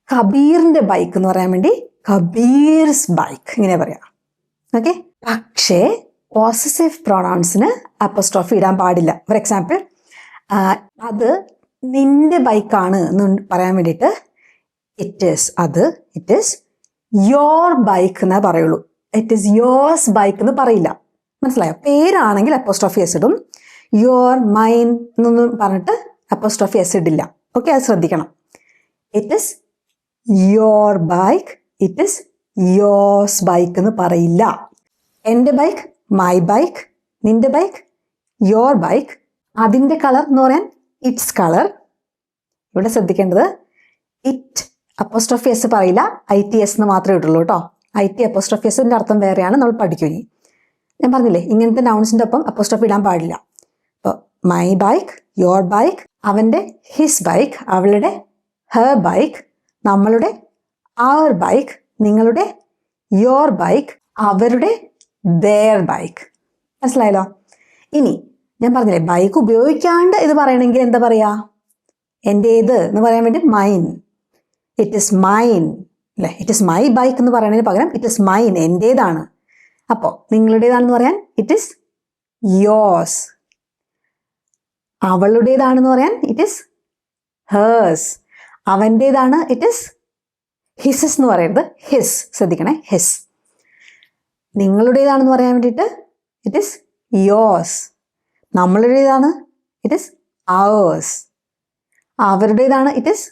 കബീറിൻ്റെ ബൈക്ക് എന്ന് പറയാൻ വേണ്ടി കബീർസ് ബൈക്ക് ഇങ്ങനെ പറയാം. ഓക്കെ, പക്ഷേ പോസസീവ് പ്രൊനൗൺസിന് അപ്പോസ്ട്രോഫി ഇടാൻ പാടില്ല. ഫോർ എക്സാമ്പിൾ, അത് നിന്റെ ബൈക്കാണ് എന്ന് പറയാൻ വേണ്ടിയിട്ട് ഇറ്റ് ഈസ്, അത് ഇറ്റ് ഈസ് യോർ ബൈക്ക് എന്നേ പറയുള്ളൂ. ഇറ്റ് ഈസ് യോഴ്സ് ബൈക്ക് എന്ന് പറയില്ല. മനസ്സിലായോ? പേരാണെങ്കിൽ അപ്പോസ്ട്രോഫി എസ് ഇടും. യോർ, മൈൻ എന്നൊന്നും പറഞ്ഞിട്ട് അപ്പോസ്ട്രോഫി എസ് ഇടില്ല. ഓക്കെ, അത് ശ്രദ്ധിക്കണം. It is your bike, it is yours bike എന്ന് പറയില്ല. എൻ്റെ ബൈക്ക് മൈ ബൈക്ക്, നിന്റെ ബൈക്ക് യോർ ബൈക്ക്. അതിൻ്റെ കളർ എന്ന് പറയാൻ ഇറ്റ്സ് കളർ. ഇവിടെ ശ്രദ്ധിക്കേണ്ടത് ഇറ്റ് അപ്പോസ്ട്രോഫി എസ് പറയില്ല, ITS എന്ന് മാത്രമേ ഇട്ടുള്ളൂ കേട്ടോ. IT അപ്പോസ്ട്രോഫി എസിൻ്റെ അർത്ഥം വേറെയാണ്, നമ്മൾ പഠിക്കും ഇനി. ഞാൻ പറഞ്ഞില്ലേ, ഇങ്ങനത്തെ നൗൺസിൻ്റെ ഒപ്പം അപ്പോസ്ട്രോഫി ഇടാൻ പാടില്ല. അപ്പോൾ മൈ ബൈക്ക്, യോർ ബൈക്ക്, അവൻ്റെ ഹിസ് ബൈക്ക്, അവളുടെ ഹെർ ബൈക്ക്, നമ്മളുടെ അവർ ബൈക്ക്, നിങ്ങളുടെ യോർ ബൈക്ക്, അവരുടെ their ബൈക്ക്. മനസ്സിലായല്ലോ? ഇനി ഞാൻ പറഞ്ഞില്ലേ, ബൈക്ക് ഉപയോഗിക്കാണ്ട് ഇത് പറയണമെങ്കിൽ എന്താ പറയുക? എൻ്റേത് എന്ന് പറയാൻ വേണ്ടി മൈൻ, ഇറ്റ് ഇസ് മൈൻ അല്ലേ. ഇറ്റ് ഇസ് മൈ ബൈക്ക് എന്ന് പറയുന്നതിന് പകരം ഇറ്റ് ഇസ് മൈൻ, എൻ്റേതാണ്. അപ്പോൾ നിങ്ങളുടേതാണെന്ന് പറയാൻ ഇറ്റ് ഇസ് യോസ്. അവളുടേതാണെന്ന് പറയാൻ ഇറ്റ് ഇസ് ഹേഴ്സ്. അവൻ്റേതാണ് ഇറ്റ് ഇസ് ഹിസസ് എന്ന് പറയരുത്, ഹിസ്. ശ്രദ്ധിക്കണേ, ഹിസ്. നിങ്ങളുടേതാണെന്ന് പറയാൻ വേണ്ടിയിട്ട് ഇറ്റ് ഇസ് യോസ്. നമ്മളുടേതാണ് ഇറ്റ് ഇസ് അവേഴ്സ്. അവരുടേതാണ് ഇറ്റ് ഇസ്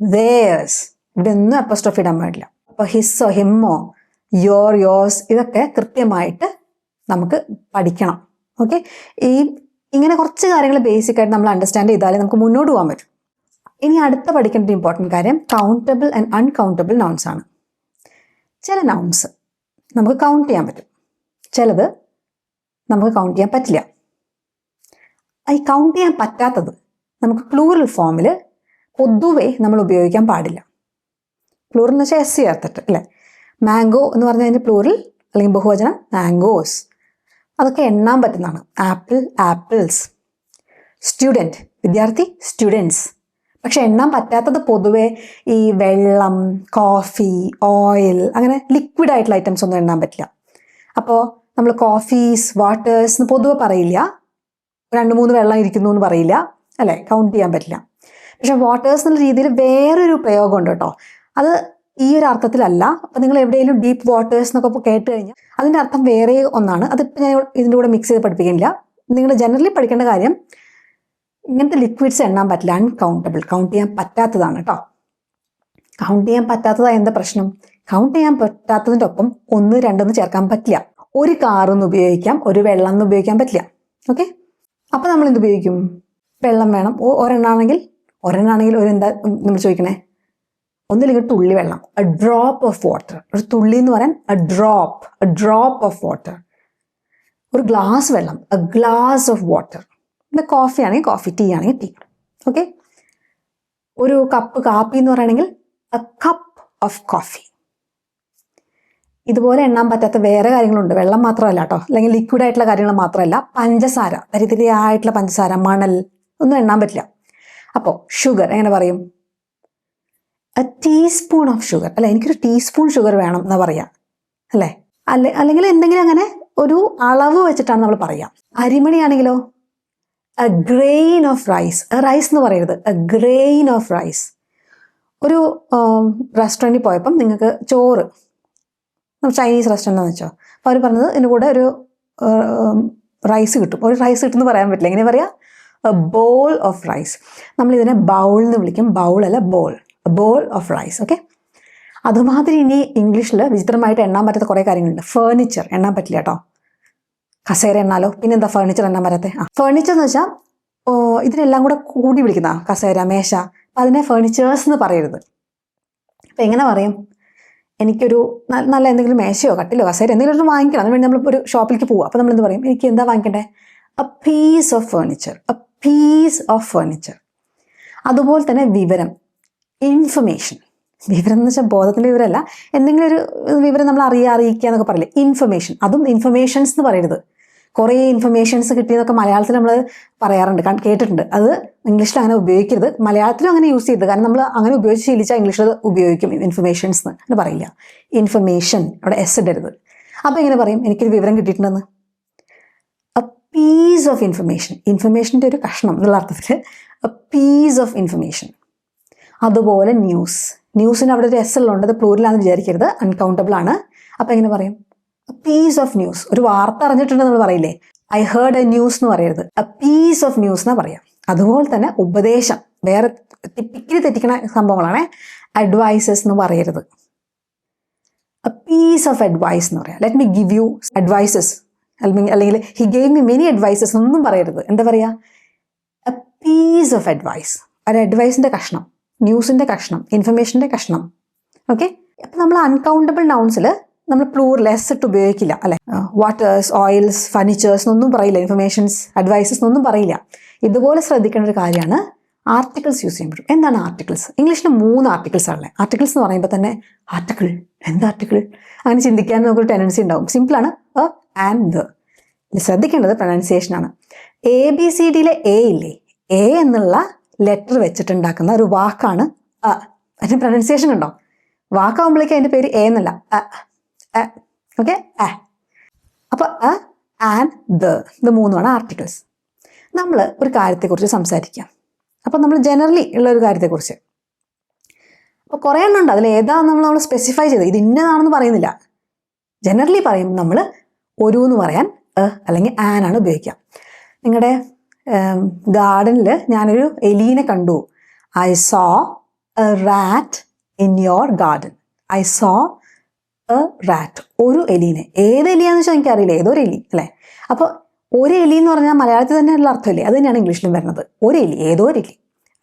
theirs. ഇവിടെ ഒന്നും അപ്പോസ്ട്രോഫി ഇടാൻ പാടില്ല. അപ്പോൾ ഹിസ്സോ ഹിമ്മോ യോർ യോസ് ഇതൊക്കെ കൃത്യമായിട്ട് നമുക്ക് പഠിക്കണം. ഓക്കെ, ഇങ്ങനെ കുറച്ച് കാര്യങ്ങൾ ബേസിക്കായിട്ട് നമ്മൾ അണ്ടർസ്റ്റാൻഡ് ചെയ്താലേ നമുക്ക് മുന്നോട്ട് പോകാൻ പറ്റും. ഇനി അടുത്ത പഠിക്കേണ്ട ഇമ്പോർട്ടൻറ്റ് കാര്യം കൗണ്ടബിൾ ആൻഡ് അൺകൗണ്ടബിൾ നൗൺസ് ആണ്. ചില നൗൺസ് നമുക്ക് കൗണ്ട് ചെയ്യാൻ പറ്റും, ചിലത് നമുക്ക് കൗണ്ട് ചെയ്യാൻ പറ്റില്ല. ഈ കൗണ്ട് ചെയ്യാൻ പറ്റാത്തത് നമുക്ക് പ്ലൂറൽ ഫോമിൽ പൊതുവെ നമ്മൾ ഉപയോഗിക്കാൻ പാടില്ല. പ്ലൂറൽ എന്ന് വെച്ചാൽ എസ് ചേർത്തിട്ട് അല്ലേ. മാംഗോ എന്ന് പറഞ്ഞതിൻ്റെ പ്ലൂറൽ അല്ലെങ്കിൽ ബഹുവചനം മാംഗോസ്, അതൊക്കെ എണ്ണാൻ പറ്റുന്നതാണ്. Apple, apples. സ്റ്റുഡൻറ്റ്, വിദ്യാർത്ഥി, സ്റ്റുഡൻസ്. പക്ഷെ എണ്ണാൻ പറ്റാത്തത് പൊതുവെ ഈ വെള്ളം, കോഫി, ഓയിൽ, അങ്ങനെ ലിക്വിഡ് ആയിട്ടുള്ള ഐറ്റംസ് ഒന്നും എണ്ണാൻ പറ്റില്ല. അപ്പോൾ നമ്മൾ കോഫീസ്, വാട്ടേഴ്സ് എന്ന് പൊതുവെ പറയില്ല, 2-3 വെള്ളം ഇരിക്കുന്നു എന്ന് പറയില്ല, അല്ലേ? കൗണ്ട് ചെയ്യാൻ പറ്റില്ല. പക്ഷെ വാട്ടേഴ്സ് എന്നുള്ള രീതിയിൽ വേറൊരു പ്രയോഗം ഉണ്ട് കേട്ടോ. അത് ഈ ഒരു അർത്ഥത്തിലല്ല. അപ്പം നിങ്ങൾ എവിടെയെങ്കിലും ഡീപ്പ് വാട്ടേഴ്സ് എന്നൊക്കെ കേട്ട് കഴിഞ്ഞാൽ അതിൻ്റെ അർത്ഥം വേറെ ഒന്നാണ്. അതിപ്പോൾ ഞാൻ ഇതിൻ്റെ കൂടെ മിക്സ് ചെയ്ത് പഠിപ്പിക്കുന്നില്ല. നിങ്ങൾ ജനറലി പഠിക്കേണ്ട കാര്യം, ഇങ്ങനത്തെ ലിക്വിഡ്സ് എണ്ണാൻ പറ്റില്ല, അൺകൗണ്ടബിൾ, കൗണ്ട് ചെയ്യാൻ പറ്റാത്തതാണ് കേട്ടോ. കൗണ്ട് ചെയ്യാൻ പറ്റാത്തതാണ് എന്താ പ്രശ്നം? കൗണ്ട് ചെയ്യാൻ പറ്റാത്തതിൻ്റെ ഒപ്പം 1, 2 ചേർക്കാൻ പറ്റില്ല. ഒരു കാറൊന്നും ഉപയോഗിക്കാം, ഒരു വെള്ളം ഒന്നും ഉപയോഗിക്കാൻ പറ്റില്ല. ഓക്കെ, അപ്പം നമ്മൾ എന്ത് ഉപയോഗിക്കും? വെള്ളം വേണം. ഒരെണ്ണാണെങ്കിൽ ഒരു എന്താ നമ്മൾ ചോദിക്കണേ? ഒന്നില്ലെങ്കിൽ തുള്ളി വെള്ളം, എ ഡ്രോപ്പ് ഓഫ് വാട്ടർ. ഒരു തുള്ളി എന്ന് പറയാൻ എ ഡ്രോപ്പ് ഓഫ് വാട്ടർ. ഒരു ഗ്ലാസ് വെള്ളം, എ ഗ്ലാസ് ഓഫ് വാട്ടർ. പിന്നെ കോഫി ആണെങ്കിൽ കോഫി, ടീ ആണെങ്കിൽ ടീ. ഓക്കെ, ഒരു കപ്പ് കാപ്പി എന്ന് പറയുകയാണെങ്കിൽ എ കപ്പ് ഓഫ് കോഫി. ഇതുപോലെ എണ്ണാൻ പറ്റാത്ത വേറെ കാര്യങ്ങളുണ്ട്. വെള്ളം മാത്രമല്ല കേട്ടോ, അല്ലെങ്കിൽ ലിക്വിഡ് ആയിട്ടുള്ള കാര്യങ്ങൾ മാത്രമല്ല. പഞ്ചസാര, തരിതരിയായിട്ടുള്ള പഞ്ചസാര, മണൽ ഒന്നും എണ്ണാൻ പറ്റില്ല. അപ്പോൾ ഷുഗർ എങ്ങനെ പറയും? A teaspoon of sugar. അല്ല, എനിക്കൊരു ടീസ്പൂൺ ഷുഗർ വേണം എന്നാ പറയാ, അല്ലേ? അല്ലെങ്കിൽ എന്തെങ്കിലും അങ്ങനെ ഒരു അളവ് വെച്ചിട്ടാണ് നമ്മൾ പറയാ. അരിമണിയാണെങ്കിലോ a grain of rice. Rice എന്ന് പറയരുത്, എ ഗ്രെയിൻ ഓഫ് റൈസ്. ഒരു റെസ്റ്റോറൻറ്റിൽ പോയപ്പം നിങ്ങൾക്ക് ചോറ്, ചൈനീസ് റെസ്റ്റോറൻ്റ് എന്ന് വെച്ചോ, അപ്പോൾ അവർ പറഞ്ഞത് ഇതിൻ്റെ കൂടെ ഒരു റൈസ് കിട്ടും. ഒരു റൈസ് കിട്ടുമെന്ന് പറയാൻ പറ്റില്ല. എങ്ങനെ പറയാം? A bowl of rice. നമ്മളിതിനെ ബൗൾ എന്ന് വിളിക്കും. ബൗൾ അല്ല, bowl. A bowl of rice. Okay, അതുമാതിരി ഇനി ഇംഗ്ലീഷിൽ വിചിത്രമായിട്ട് എണ്ണാൻ പറ്റാത്ത കുറേ കാര്യങ്ങളുണ്ട്. ഫേർണിച്ചർ എണ്ണാൻ പറ്റില്ല കേട്ടോ. കസേര എണ്ണാലോ, പിന്നെന്താ ഫേർണിച്ചർ എണ്ണാൻ പറ്റാത്തത്? ഫേർണിച്ചർ എന്ന് വെച്ചാൽ ഇതിനെല്ലാം കൂടെ കൂടി വിളിക്കുന്ന കസേര, മേശ. അപ്പം അതിനെ ഫേർണിച്ചേഴ്സ് എന്ന് പറയരുത്. അപ്പം എങ്ങനെ പറയും? എനിക്കൊരു നല്ല എന്തെങ്കിലും മേശയോ കട്ടിലോ കസേര എന്തെങ്കിലും വാങ്ങിക്കണം. അതിന് വേണ്ടി നമ്മളിപ്പോൾ ഒരു ഷോപ്പിലേക്ക് പോവുക. അപ്പോൾ നമ്മൾ എന്ത് പറയും? എനിക്ക് എന്താ വാങ്ങിക്കണ്ടേ? A piece of furniture, a piece of furniture. അതുപോലെ തന്നെ വിവരം, ഇൻഫർമേഷൻ. വിവരം എന്ന് വെച്ചാൽ ബോധത്തിൻ്റെ വിവരമല്ല, എന്തെങ്കിലും ഒരു വിവരം നമ്മൾ അറിയിക്കുക എന്നൊക്കെ പറയില്ലേ, ഇൻഫർമേഷൻ. അതും ഇൻഫർമേഷൻസ് എന്ന് പറയരുത്. കുറേ ഇൻഫർമേഷൻസ് കിട്ടിയതൊക്കെ മലയാളത്തിൽ നമ്മൾ പറയാറുണ്ട്, കേട്ടിട്ടുണ്ട്. അത് ഇംഗ്ലീഷിൽ അങ്ങനെ ഉപയോഗിക്കരുത്, മലയാളത്തിലും അങ്ങനെ യൂസ് ചെയ്ത്. കാരണം നമ്മൾ അങ്ങനെ ഉപയോഗിച്ച് ശീലിച്ചാൽ ഇംഗ്ലീഷിൽ ഉപയോഗിക്കും ഇൻഫർമേഷൻസ് എന്ന്. അങ്ങനെ പറയില്ല, ഇൻഫർമേഷൻ. അവിടെ എസ് ഇടരുത്. അപ്പോൾ എങ്ങനെ പറയും? എനിക്കൊരു വിവരം കിട്ടിയിട്ടുണ്ടെന്ന്. A piece of information. ഇൻഫർമേഷൻ്റെ ഒരു കഷ്ണം എന്നുള്ള അർത്ഥത്തിൽ എ പീസ് ഓഫ് ഇൻഫർമേഷൻ. അതുപോലെ ന്യൂസിന് അവിടെ ഒരു എസ് ഉള്ളതുകൊണ്ട് അത് പ്ലൂരലാണെന്ന് വിചാരിക്കരുത്, അൺകൗണ്ടബിൾ ആണ്. അപ്പം എങ്ങനെ പറയും? A piece of news. ഒരു വാർത്ത അറിഞ്ഞിട്ടുണ്ട് നമ്മൾ പറയില്ലേ, ഐ ഹേർഡ് എ ന്യൂസ് എന്ന് പറയരുത്, എ പീസ് ഓഫ് ന്യൂസ് എന്നാ പറയാം. അതുപോലെ തന്നെ ഉപദേശം, വേറെ ടിപ്പിക്കലി തെറ്റിക്കണ സംഭവങ്ങളാണ്. അഡ്വൈസസ് എന്ന് പറയരുത്, എ പീസ് ഓഫ് അഡ്വൈസ് എന്ന് പറയാം. Let me give you advices, അല്ലെങ്കിൽ he gave me many advices ഒന്നും പറയരുത്. എന്താ പറയുക? A piece of advice. ഒരു അഡ്വൈസിൻ്റെ കഷ്ണം, ന്യൂസിൻ്റെ കഷ്ണം, ഇൻഫർമേഷൻ്റെ കഷ്ണം. ഓക്കെ, അപ്പം നമ്മൾ അൺകൗണ്ടബിൾ നൗൺസിൽ നമ്മൾ പ്ലൂറൽ എസ് ഇട്ട് ഉപയോഗിക്കില്ല, അല്ലെ? വാട്ടേഴ്സ്, ഓയിൽസ്, ഫർണിച്ചേഴ്സ് എന്നൊന്നും പറയില്ല, ഇൻഫർമേഷൻസ്, അഡ്വൈസസ് എന്നൊന്നും പറയില്ല. ഇതുപോലെ ശ്രദ്ധിക്കേണ്ട ഒരു കാര്യമാണ് ആർട്ടിക്കിൾസ് യൂസ് ചെയ്യുമ്പോഴും. എന്താണ് ആർട്ടിക്കിൾസ്? ഇംഗ്ലീഷിൽ 3 ആർട്ടിക്കിൾസ് ആണല്ലേ. ആർട്ടിക്കിൾസ് എന്ന് പറയുമ്പോൾ തന്നെ ആർട്ടിക്കിൾ, എന്താ ആർട്ടിക്കിൾ, അങ്ങനെ ചിന്തിക്കാൻ നമുക്കൊരു ടെൻഡൻസി ഉണ്ടാവും. സിമ്പിളാണ്, എ ആൻഡ് ദ. ശ്രദ്ധിക്കേണ്ടത് പ്രൊനൗൺസിയേഷനാണ്. ABCDയിലെ എ ഇല്ലേ, എ എന്നുള്ള ലെറ്റർ വെച്ചിട്ടുണ്ടാക്കുന്ന ഒരു വാക്കാണ് അ. അതിന് പ്രൊനൗൺസിയേഷൻ ഉണ്ടോ? വാക്കാവുമ്പോഴേക്കും അതിൻ്റെ പേര് എ എന്നല്ല, ഓക്കെ. അപ്പോൾ അ ആൻഡ് ദ, ഇത് 3 ആർട്ടിക്കിൾസ്. നമ്മൾ ഒരു കാര്യത്തെക്കുറിച്ച് സംസാരിക്കാം. അപ്പോൾ നമ്മൾ ജനറലി ഉള്ള ഒരു കാര്യത്തെക്കുറിച്ച്, അപ്പോൾ കുറേ എണ്ണം ഉണ്ട്. അതിൽ ഏതാണെന്ന് നമ്മൾ സ്പെസിഫൈ ചെയ്ത് ഇത് ഇന്നതാണെന്ന് പറയുന്നില്ല. ജനറലി പറയുമ്പോൾ നമ്മൾ ഒരു എന്ന് പറയാൻ അല്ലെങ്കിൽ ആൻ ആണ് ഉപയോഗിക്കുക. നിങ്ങളുടെ ഗാർഡനിൽ ഞാനൊരു എലീനെ കണ്ടു. I so A rat in your garden. I so A rat, ഒരു എലീനെ. ഏത് എലിയാന്ന് വെച്ചാൽ എനിക്കറിയില്ല, ഏതൊരു എലി അല്ലേ. അപ്പോൾ ഒരു എലി എന്ന് പറഞ്ഞാൽ മലയാളത്തിൽ തന്നെ ഉള്ള അർത്ഥമില്ലേ, അത് തന്നെയാണ് ഇംഗ്ലീഷിലും വരുന്നത്. ഒരു എലി, ഏതോ ഒരു എലി.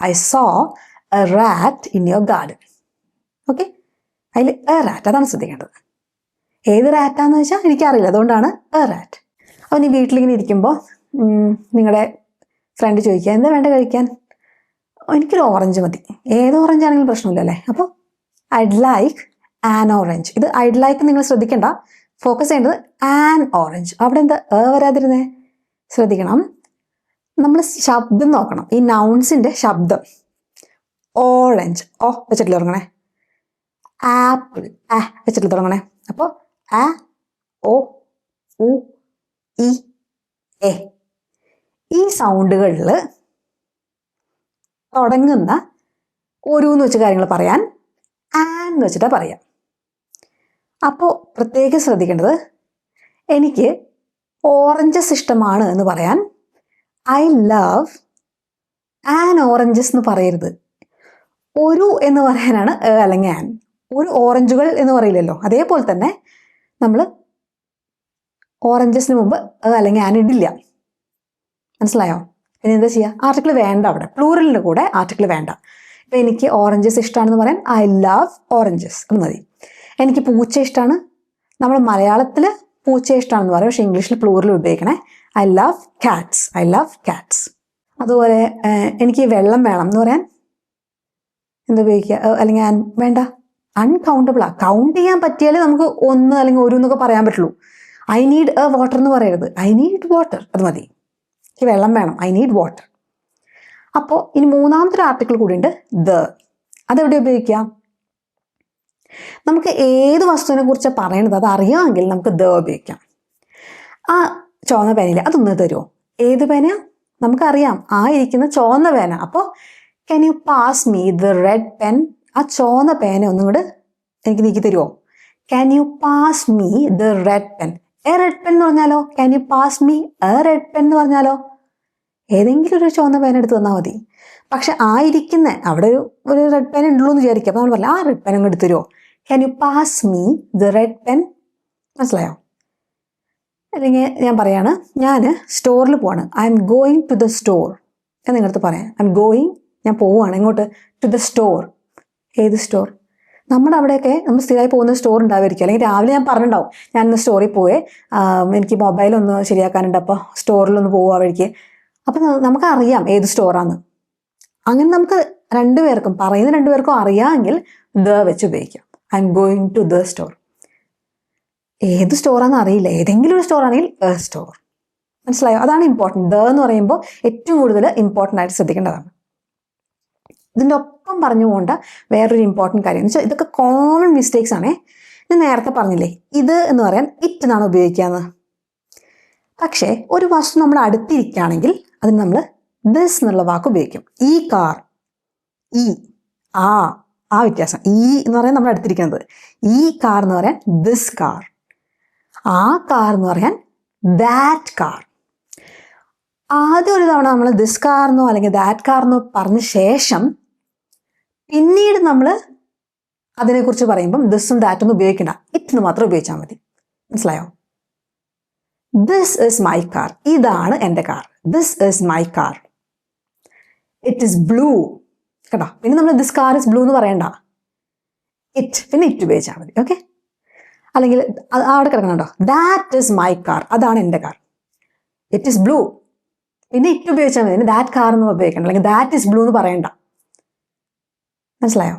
I so A rat in your garden. Okay, അതിൽ എ റാറ്റ്, അതാണ് ശ്രദ്ധിക്കേണ്ടത്. ഏത് റാറ്റാന്ന് വെച്ചാൽ എനിക്കറിയില്ല, അതുകൊണ്ടാണ് എ റാറ്റ്. അപ്പോൾ നീ വീട്ടിലിങ്ങനെ ഇരിക്കുമ്പോൾ നിങ്ങളുടെ ഫ്രണ്ട് ചോദിക്കുക, എന്താ വേണ്ട കഴിക്കാൻ? എനിക്കൊരു ഓറഞ്ച് മതി. ഏത് ഓറഞ്ച് ആണെങ്കിലും പ്രശ്നമില്ല അല്ലേ. അപ്പോൾ ഐഡ് ലൈക്ക് ആൻ ഓറഞ്ച്. ഇത് ഐഡ് ലൈക്ക് നിങ്ങൾ ശ്രദ്ധിക്കേണ്ട, ഫോക്കസ് ചെയ്യേണ്ടത് ആൻ ഓറഞ്ച്. അവിടെ എന്താ വരാതിരുന്നേ? ശ്രദ്ധിക്കണം, നമ്മൾ ശബ്ദം നോക്കണം. ഈ നൗൺസിൻ്റെ ശബ്ദം ഓറഞ്ച്, ഓ വെച്ചിട്ടില്ല തുടങ്ങണേ. ആപ്പിൾ, ആ വെച്ചിട്ടില്ല തുടങ്ങണേ. അപ്പോൾ ആ, ഓ, ഉ, ഇ, എ. ഈ സൗണ്ടുകളിൽ തുടങ്ങുന്ന ഓരോന്ന് വെച്ച് കാര്യങ്ങൾ പറയാൻ ആന്ന് വെച്ചിട്ടാണ് പറയാം. അപ്പോൾ പ്രത്യേകം ശ്രദ്ധിക്കേണ്ടത്, എനിക്ക് ഓറഞ്ചസ് ഇഷ്ടമാണ് എന്ന് പറയാൻ ഐ ലവ് ആൻ ഓറഞ്ചസ് എന്ന് പറയരുത്. ഒരു എന്ന് പറയാനാണ് അല്ലെങ്കിൽ ആൻ. ഒരു ഓറഞ്ചുകൾ എന്ന് പറയില്ലല്ലോ. അതേപോലെ തന്നെ നമ്മൾ ഓറഞ്ചസിന് മുമ്പ് അല്ലെങ്കിൽ ആൻ ഇടില്ല. മനസ്സിലായോ? ഇനി എന്താ ചെയ്യുക? ആർട്ടിക്കിൾ വേണ്ട അവിടെ. പ്ലൂറലിൻ്റെ കൂടെ ആർട്ടിക്കിൾ വേണ്ട. ഇപ്പം എനിക്ക് ഓറഞ്ചസ് ഇഷ്ടമാണെന്ന് പറയാൻ ഐ ലവ് ഓറഞ്ചസ് എന്ന് മതി. എനിക്ക് പൂച്ച ഇഷ്ടമാണ്, നമ്മൾ മലയാളത്തിൽ പൂച്ച ഇഷ്ടമാണെന്ന് പറയും, പക്ഷേ ഇംഗ്ലീഷിൽ പ്ലൂറൽ ഉപയോഗിക്കണേ I love cats, I love cats. അതുപോലെ എനിക്ക് വെള്ളം വേണം എന്ന് പറയാൻ എന്താ ഉപയോഗിക്കുക? അല്ലെങ്കിൽ ആൻ വേണ്ട, അൺകൗണ്ടബിളാണ്. കൗണ്ട് ചെയ്യാൻ പറ്റിയാലേ നമുക്ക് ഒന്ന് അല്ലെങ്കിൽ ഒരു എന്നൊക്കെ പറയാൻ പറ്റുള്ളൂ. ഐ നീഡ് എ വാട്ടർ എന്ന് പറയരുത്, ഐ നീഡ് വാട്ടർ അത് മതി. എനിക്ക് വെള്ളം വേണം, ഐ നീഡ് വാട്ടർ. അപ്പോൾ ഇനി മൂന്നാമത്തെ ഒരു ആർട്ടിക്കിൾ കൂടി ഉണ്ട്, ദ. അതെവിടെ ഉപയോഗിക്കാം? നമുക്ക് ഏത് വസ്തുവിനെ കുറിച്ച് പറയണത് അത് അറിയാമെങ്കിൽ നമുക്ക് ദ ഉപയോഗിക്കാം. ആ ചുവന്ന പേനയില്ല, അതൊന്ന് തരുമോ? ഏത് പേന? നമുക്കറിയാം, ആ ഇരിക്കുന്ന ചുവന്ന പേന. അപ്പോൾ can you pass me the red pen? ആ ചുവന്ന പേന ഒന്നും കൂടെ എനിക്ക് നീക്കി തരുമോ? Can you pass me the red pen? A red pen എന്ന് പറഞ്ഞാലോ? Can you pass me A red pen എന്ന് പറഞ്ഞാലോ? ഏതെങ്കിലും ഒരു ചുവന്ന പേന എടുത്ത് തന്നാൽ മതി. പക്ഷെ ആ ഇരിക്കുന്ന അവിടെ ഒരു റെഡ് പെൻ ഉള്ളൂ എന്ന് വിചാരിക്കുക. അപ്പോൾ നമ്മൾ പറയില്ല, ആ റെഡ് പെൻ അങ്ങ് എടുത്ത് തരുമോ? Can you pass me the red pen? മനസ്സിലായോ? അല്ലെങ്കിൽ ഞാൻ പറയാണ്, ഞാൻ സ്റ്റോറിൽ പോവാണ്, I am going to the store എന്ന് നിങ്ങളടുത്ത് പറയാം. ഐ എം ഗോയിങ്, ഞാൻ പോവുകയാണ് ഇങ്ങോട്ട്, ടു ദ സ്റ്റോർ. ഏത് സ്റ്റോർ? നമ്മുടെ അവിടെയൊക്കെ നമ്മൾ സ്ഥിരമായി പോകുന്ന സ്റ്റോർ ഉണ്ടാവുമായിരിക്കും. അല്ലെങ്കിൽ രാവിലെ ഞാൻ പറഞ്ഞിട്ടുണ്ടാവും, ഞാൻ ഇന്ന് സ്റ്റോറിൽ പോയേ, എനിക്ക് മൊബൈലൊന്ന് ശരിയാക്കാനുണ്ട്, അപ്പോൾ സ്റ്റോറിലൊന്ന് പോവുക വഴിക്ക്. അപ്പം നമുക്കറിയാം ഏത് സ്റ്റോറാന്ന്. അങ്ങനെ നമുക്ക് രണ്ടുപേർക്കും, പറയുന്ന രണ്ടുപേർക്കും അറിയാമെങ്കിൽ ദ വെച്ച് ഉപയോഗിക്കാം. I am going to the store. ഏത് സ്റ്റോറാണെന്ന് അറിയില്ല, ഏതെങ്കിലും ഒരു സ്റ്റോർ ആണെങ്കിൽ എ സ്റ്റോർ. മനസ്സിലായോ? അതാണ് ഇമ്പോർട്ടൻറ്റ്. ദ എന്ന് പറയുമ്പോൾ ഏറ്റവും കൂടുതൽ ഇമ്പോർട്ടൻ്റ് ആയിട്ട് ശ്രദ്ധിക്കേണ്ടതാണ്. ഇതിൻ്റെ ഒപ്പം പറഞ്ഞു പോകേണ്ട വേറൊരു ഇമ്പോർട്ടൻറ്റ് കാര്യം എന്ന് വെച്ചാൽ, ഇതൊക്കെ കോമൺ മിസ്റ്റേക്സ് ആണേ. ഞാൻ നേരത്തെ പറഞ്ഞില്ലേ, ഇത് എന്ന് പറയാൻ ഇറ്റ് എന്നാണ് ഉപയോഗിക്കാന്ന്. പക്ഷേ ഒരു വസ്തു നമ്മൾ അടുത്തിരിക്കുകയാണെങ്കിൽ അതിന് നമ്മൾ ദിസ് എന്നുള്ള വാക്ക് ഉപയോഗിക്കും. ഈ കാർ, ഈ ആ വ്യത്യാസം. ഈ എന്ന് പറയാൻ നമ്മൾ അടുത്തിരിക്കുന്നത്. ഈ കാർ എന്ന് പറയാൻ ദിസ് കാർ. ആ കാർ എന്ന് പറയാൻ ദാറ്റ് കാർ. ആദ്യം ഒരു തവണ നമ്മൾ ദിസ് കാർന്നോ അല്ലെങ്കിൽ ദാറ്റ് കാർന്നോ പറഞ്ഞ ശേഷം പിന്നീട് നമ്മൾ അതിനെക്കുറിച്ച് പറയുമ്പം ദിസും ദാറ്റൊന്നും ഉപയോഗിക്കണ്ട, ഇറ്റ് മാത്രം ഉപയോഗിച്ചാൽ മതി. മനസ്സിലായോ? This is my car. ഇതാണ് എൻ്റെ car. This is my car. It is blue. കേട്ടോ? പിന്നെ നമ്മൾ ദിസ് കാർ ഇസ് ബ്ലൂ എന്ന് പറയണ്ട, ഇറ്റ്, പിന്നെ ഇറ്റ് ഉപയോഗിച്ചാൽ മതി. ഓക്കെ? അല്ലെങ്കിൽ അവിടെ കിടക്കണുണ്ടോ, ദാറ്റ് ഈസ് മൈ കാർ. അതാണ് എൻ്റെ കാർ. ഇറ്റ് ഈസ് ബ്ലൂ, പിന്നെ ഇറ്റ് ഉപയോഗിച്ചാൽ മതി. പിന്നെ ദാറ്റ് കാർ എന്ന് ഉപയോഗിക്കണം, അല്ലെങ്കിൽ ദാറ്റ് ഈസ് ബ്ലൂ എന്ന് പറയണ്ട. മനസ്സിലായോ?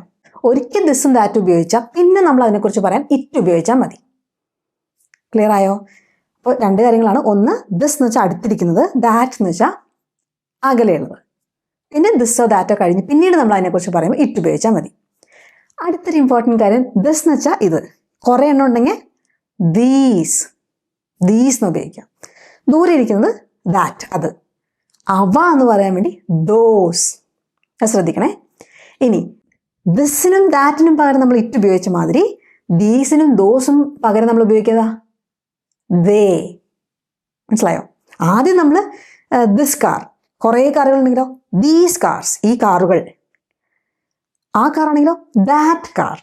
ഒരിക്കൽ ദിസും ദാറ്റ് ഉപയോഗിച്ചാൽ പിന്നെ നമ്മൾ അതിനെക്കുറിച്ച് പറയാൻ ഇറ്റ് ഉപയോഗിച്ചാൽ മതി. ക്ലിയർ ആയോ? അപ്പോൾ രണ്ട് കാര്യങ്ങളാണ്. ഒന്ന്, ദിസ് എന്ന് വെച്ചാൽ അടുത്തിരിക്കുന്നത്, ദാറ്റ് എന്ന് വെച്ചാൽ അകലെയുള്ളത്. പിന്നെ ദിസോ ദാറ്റോ കഴിഞ്ഞ് പിന്നീട് നമ്മൾ അതിനെക്കുറിച്ച് പറയുമ്പോൾ ഇറ്റ് ഉപയോഗിച്ചാൽ മതി. അടുത്തൊരു ഇമ്പോർട്ടൻറ്റ് കാര്യം, ദിസ് എന്ന് വെച്ചാൽ ഇത്. കുറേ എണ്ണം ഉണ്ടെങ്കിൽ ദീസ് എന്ന് ഉപയോഗിക്കാം. ദൂരെ ഇരിക്കുന്നത് ദാറ്റ്, അത്. അവ എന്ന് പറയാൻ വേണ്ടി ദോസ്. അത് ശ്രദ്ധിക്കണേ. ഇനി ദിസിനും ദാറ്റിനും പകരം നമ്മൾ ഇറ്റ് ഉപയോഗിച്ച മാതിരി ദീസിനും ദോസും പകരം നമ്മൾ ഉപയോഗിക്കുക ദേ. മനസ്സിലായോ? ആദ്യം നമ്മൾ ദിസ് കാർ, കുറേ കാറുകൾ ഉണ്ടെങ്കിലോ ദീസ് കാർസ്, ഈ കാറുകൾ. ആ കാറാണെങ്കിലോ ദാറ്റ് കാർ.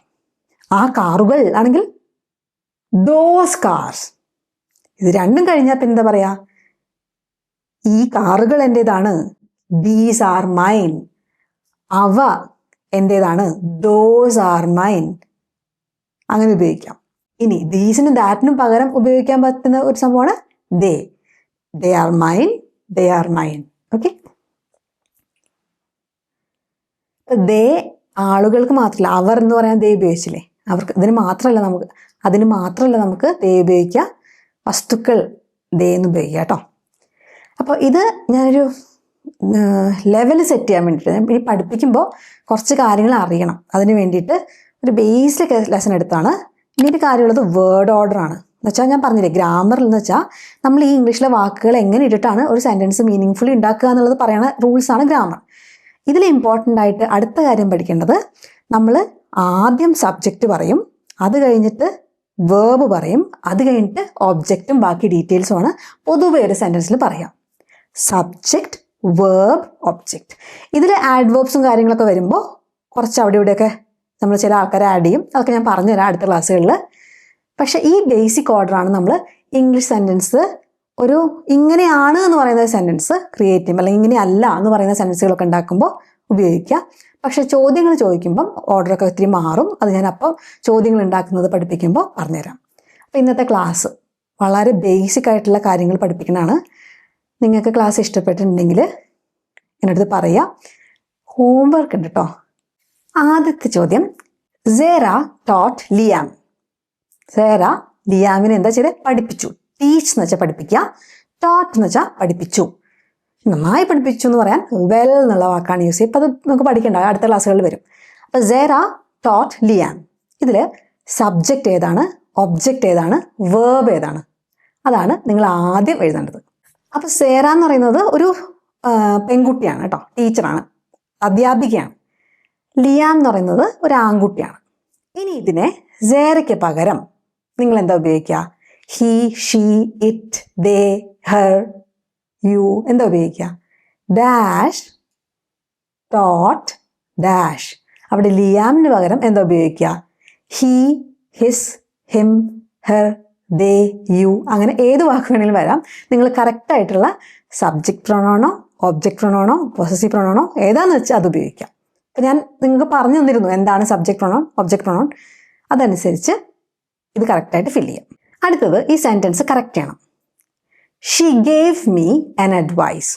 ആ കാറുകൾ ആണെങ്കിൽ ദോസ് കാർസ്. ഇത് രണ്ടും കഴിഞ്ഞാൽ പിന്നെ എന്താ പറയാ? ഈ കാറുകൾ എൻ്റേതാണ്, ദീസ് ആർ മൈൻ. അവ എൻ്റേതാണ്, ദോസ് ആർ മൈൻ. അങ്ങനെ ഉപയോഗിക്കാം. ഇനി ദീസിനും ദാറ്റിനും പകരം ഉപയോഗിക്കാൻ പറ്റുന്ന ഒരു സംഭവമാണ് they. They are mine, they are mine. Okay? They ആളുകൾക്ക് മാത്രമല്ല, അവർ എന്ന് പറയാൻ ദേ ഉപയോഗിച്ചില്ലേ, അവർക്ക്. അതിന് മാത്രമല്ല നമുക്ക് ദേ ഉപയോഗിക്കാം. വസ്തുക്കൾ ദേ എന്ന് ഉപയോഗിക്കാം കേട്ടോ. അപ്പോൾ ഇത് ഞാനൊരു ലെവൽ സെറ്റ് ചെയ്യാൻ വേണ്ടിയിട്ട് ഈ പഠിപ്പിക്കുമ്പോൾ കുറച്ച് കാര്യങ്ങൾ അറിയണം. അതിന് വേണ്ടിയിട്ട് ഒരു ബേസിക് ലെസൺ എടുത്താണ്. ഇനി ഒരു കാര്യമുള്ളത് വേർഡ് ഓർഡർ ആണ്. എന്ന് വെച്ചാൽ ഞാൻ പറഞ്ഞില്ലേ, ഗ്രാമറിൽ എന്ന് വെച്ചാൽ നമ്മൾ ഈ ഇംഗ്ലീഷിലെ വാക്കുകൾ എങ്ങനെ ഇട്ടിട്ടാണ് ഒരു സെൻറ്റൻസ് മീനിങ് ഉണ്ടാക്കുക എന്നുള്ളത് പറയുന്ന റൂൾസാണ് ഗ്രാമർ. ഇതിൽ ഇമ്പോർട്ടൻ്റ് ആയിട്ട് അടുത്ത കാര്യം പഠിക്കേണ്ടത്, നമ്മൾ ആദ്യം സബ്ജക്റ്റ് പറയും, അത് കഴിഞ്ഞിട്ട് വേർബ് പറയും, അത് കഴിഞ്ഞിട്ട് ഒബ്ജക്റ്റും ബാക്കി ഡീറ്റെയിൽസുമാണ് പൊതുവെ ഒരു സെൻറ്റൻസിൽ പറയാം. Subject, verb, object. ഇതിൽ ആഡ്വേർബ്സും കാര്യങ്ങളൊക്കെ വരുമ്പോൾ കുറച്ച് അവിടെ ഇവിടെയൊക്കെ നമ്മൾ ചില ആൾക്കാർ ആഡ് ചെയ്യും. അതൊക്കെ ഞാൻ പറഞ്ഞുതരാം അടുത്ത ക്ലാസ്സുകളിൽ. പക്ഷേ ഈ ബേസിക് ഓർഡറാണ് നമ്മൾ ഇംഗ്ലീഷ് സെൻറ്റൻസ് ഒരു ഇങ്ങനെയാണ് എന്ന് പറയുന്ന സെൻറ്റൻസ് ക്രിയേറ്റ് ചെയ്യുമ്പോൾ, അല്ലെങ്കിൽ ഇങ്ങനെയല്ല എന്ന് പറയുന്ന സെൻറ്റൻസുകളൊക്കെ ഉണ്ടാക്കുമ്പോൾ ഉപയോഗിക്കുക. പക്ഷേ ചോദ്യങ്ങൾ ചോദിക്കുമ്പം ഓർഡറൊക്കെ ഒത്തിരി മാറും. അത് ഞാൻ അപ്പോൾ ചോദ്യങ്ങൾ ഉണ്ടാക്കുന്നത് പഠിപ്പിക്കുമ്പോൾ പറഞ്ഞുതരാം. അപ്പോൾ ഇന്നത്തെ ക്ലാസ് വളരെ ബേസിക് ആയിട്ടുള്ള കാര്യങ്ങൾ പഠിപ്പിക്കുന്നതാണ്. നിങ്ങൾക്ക് ക്ലാസ് ഇഷ്ടപ്പെട്ടിട്ടുണ്ടെങ്കിൽ എൻ്റെ അടുത്ത് പറയുക. ഹോംവർക്ക് ഉണ്ട് കേട്ടോ. ആദ്യത്തെ ചോദ്യം, സേറ ടോട്ട് ലിയാം. സേറ ലിയാമിനെ എന്താ ചെയ്തത്? പഠിപ്പിച്ചു. ടീച്ച് എന്ന് വെച്ചാൽ പഠിപ്പിക്കുക, ടോട്ട് എന്ന് വെച്ചാൽ പഠിപ്പിച്ചു. നന്നായി പഠിപ്പിച്ചു എന്ന് പറയാൻ വെൽ എന്നുള്ള വാക്കാണ് യൂസ് ചെയ്യുക. അപ്പോൾ അത് നമുക്ക് പഠിക്കേണ്ട, അടുത്ത ക്ലാസ്സുകളിൽ വരും. അപ്പോൾ സേറ ടോട്ട് ലിയാം. ഇതിൽ സബ്ജക്റ്റ് ഏതാണ്, ഒബ്ജക്റ്റ് ഏതാണ്, വേർബ് ഏതാണ്, അതാണ് നിങ്ങൾ ആദ്യം എഴുതേണ്ടത്. അപ്പോൾ സേറ എന്ന് പറയുന്നത് ഒരു പെൺകുട്ടിയാണ് കേട്ടോ, ടീച്ചറാണ്, അധ്യാപികയാണ്. ലിയാം എന്ന് പറയുന്നത് ഒരു ആൺകുട്ടിയാണ്. ഇനി ഇതിനെ സേറയ്ക്ക് പകരം നിങ്ങൾ എന്താ ഉപയോഗിക്കുക? He, she, it, they, her, you എന്താ ഉപയോഗിക്കുക? Dash, dot, dash. അവിടെ ലിയാമിന് പകരം എന്താ ഉപയോഗിക്കുക? He, his, him, her, they, you. അങ്ങനെ ഏത് വാക്ക് വേണമെങ്കിലും വരാം. നിങ്ങൾ കറക്റ്റായിട്ടുള്ള സബ്ജക്റ്റ് പ്രൊണൗണോ ഒബ്ജക്റ്റ് പ്രൊണൗണോ പൊസസീവ് പ്രൊണൗണോ ഏതാണെന്ന് വെച്ചാൽ അത് ഉപയോഗിക്കാം. അപ്പം ഞാൻ നിങ്ങൾക്ക് പറഞ്ഞു തന്നിരുന്നു എന്താണ് സബ്ജക്റ്റ് പ്രൊണൗൺ, ഒബ്ജക്റ്റ് പ്രൊണൗൺ. അതനുസരിച്ച് ഇത് കറക്റ്റായിട്ട് ഫില്ല് ചെയ്യാം. അടുത്തത്, ഈ സെൻറ്റൻസ് കറക്റ്റ് ചെയ്യണം. She gave me an advice.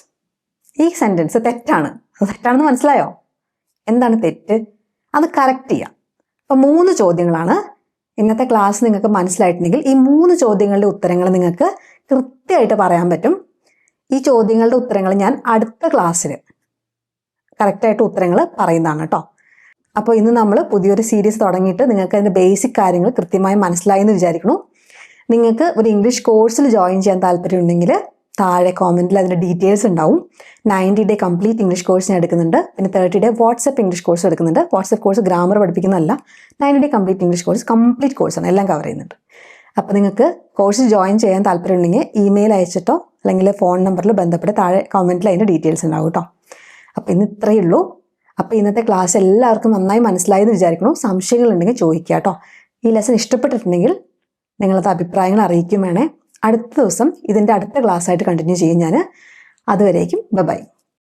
ഈ സെൻറ്റൻസ് തെറ്റാണ്. അത് തെറ്റാണെന്ന് മനസ്സിലായോ? എന്താണ് തെറ്റ്? അത് കറക്റ്റ് ചെയ്യാം. അപ്പം 3 ചോദ്യങ്ങളാണ്. ഇന്നത്തെ ക്ലാസ് നിങ്ങൾക്ക് മനസ്സിലായിട്ടുണ്ടെങ്കിൽ ഈ 3 ചോദ്യങ്ങളുടെ ഉത്തരങ്ങൾ നിങ്ങൾക്ക് കൃത്യമായിട്ട് പറയാൻ പറ്റും. ഈ ചോദ്യങ്ങളുടെ ഉത്തരങ്ങൾ ഞാൻ അടുത്ത ക്ലാസ്സിൽ കറക്റ്റായിട്ട് ഉത്തരങ്ങൾ പറയുന്നതാണ് കേട്ടോ. അപ്പോൾ ഇന്ന് നമ്മൾ പുതിയൊരു സീരീസ് തുടങ്ങിയിട്ട് നിങ്ങൾക്ക് അതിൻ്റെ ബേസിക് കാര്യങ്ങൾ കൃത്യമായി മനസ്സിലായി എന്ന് വിചാരിക്കുന്നു. നിങ്ങൾക്ക് ഒരു ഇംഗ്ലീഷ് കോഴ്സിൽ ജോയിൻ ചെയ്യാൻ താല്പര്യമുണ്ടെങ്കിൽ താഴെ കോമെൻറ്റിൽ അതിൻ്റെ ഡീറ്റെയിൽസ് ഉണ്ടാവും. 90 ഡേ കംപ്ലീറ്റ് ഇംഗ്ലീഷ് കോഴ്സ് ഞാൻ എടുക്കുന്നുണ്ട്. പിന്നെ 30 ഡേ വാട്സപ്പ് ഇംഗ്ലീഷ് കോഴ്സ് എടുക്കുന്നുണ്ട്. വാട്സപ്പ് കോഴ്സ് ഗ്രാമർ പഠിപ്പിക്കുന്നതല്ല, 90 day complete English course complete കോഴ്സാണ്, എല്ലാം കവർ ചെയ്യുന്നുണ്ട്. അപ്പോൾ നിങ്ങൾക്ക് കോഴ്സിൽ ജോയിൻ ചെയ്യാൻ താല്പര്യമുണ്ടെങ്കിൽ ഇമെയിൽ അയച്ചിട്ടോ അല്ലെങ്കിൽ ഫോൺ നമ്പറിൽ ബന്ധപ്പെട്ട് താഴെ കോമെൻറ്റിൽ അതിൻ്റെ ഡീറ്റെയിൽസ് ഉണ്ടാവും കേട്ടോ. അപ്പോൾ ഇന്ന് ഇത്രയേ ഉള്ളൂ. അപ്പോൾ ഇന്നത്തെ ക്ലാസ് എല്ലാവർക്കും നന്നായി മനസ്സിലായെന്ന് വിചാരിക്കുന്നു. സംശയങ്ങളുണ്ടെങ്കിൽ ചോദിക്കുക കേട്ടോ. ഈ ലെസൺ ഇഷ്ടപ്പെട്ടിട്ടുണ്ടെങ്കിൽ നിങ്ങളത് അഭിപ്രായങ്ങൾ അറിയിക്കും വേണേ. അടുത്ത ദിവസം ഇതിൻ്റെ അടുത്ത ക്ലാസ്സായിട്ട് കണ്ടിന്യൂ ചെയ്യും ഞാൻ. അതുവരേക്കും ബൈ.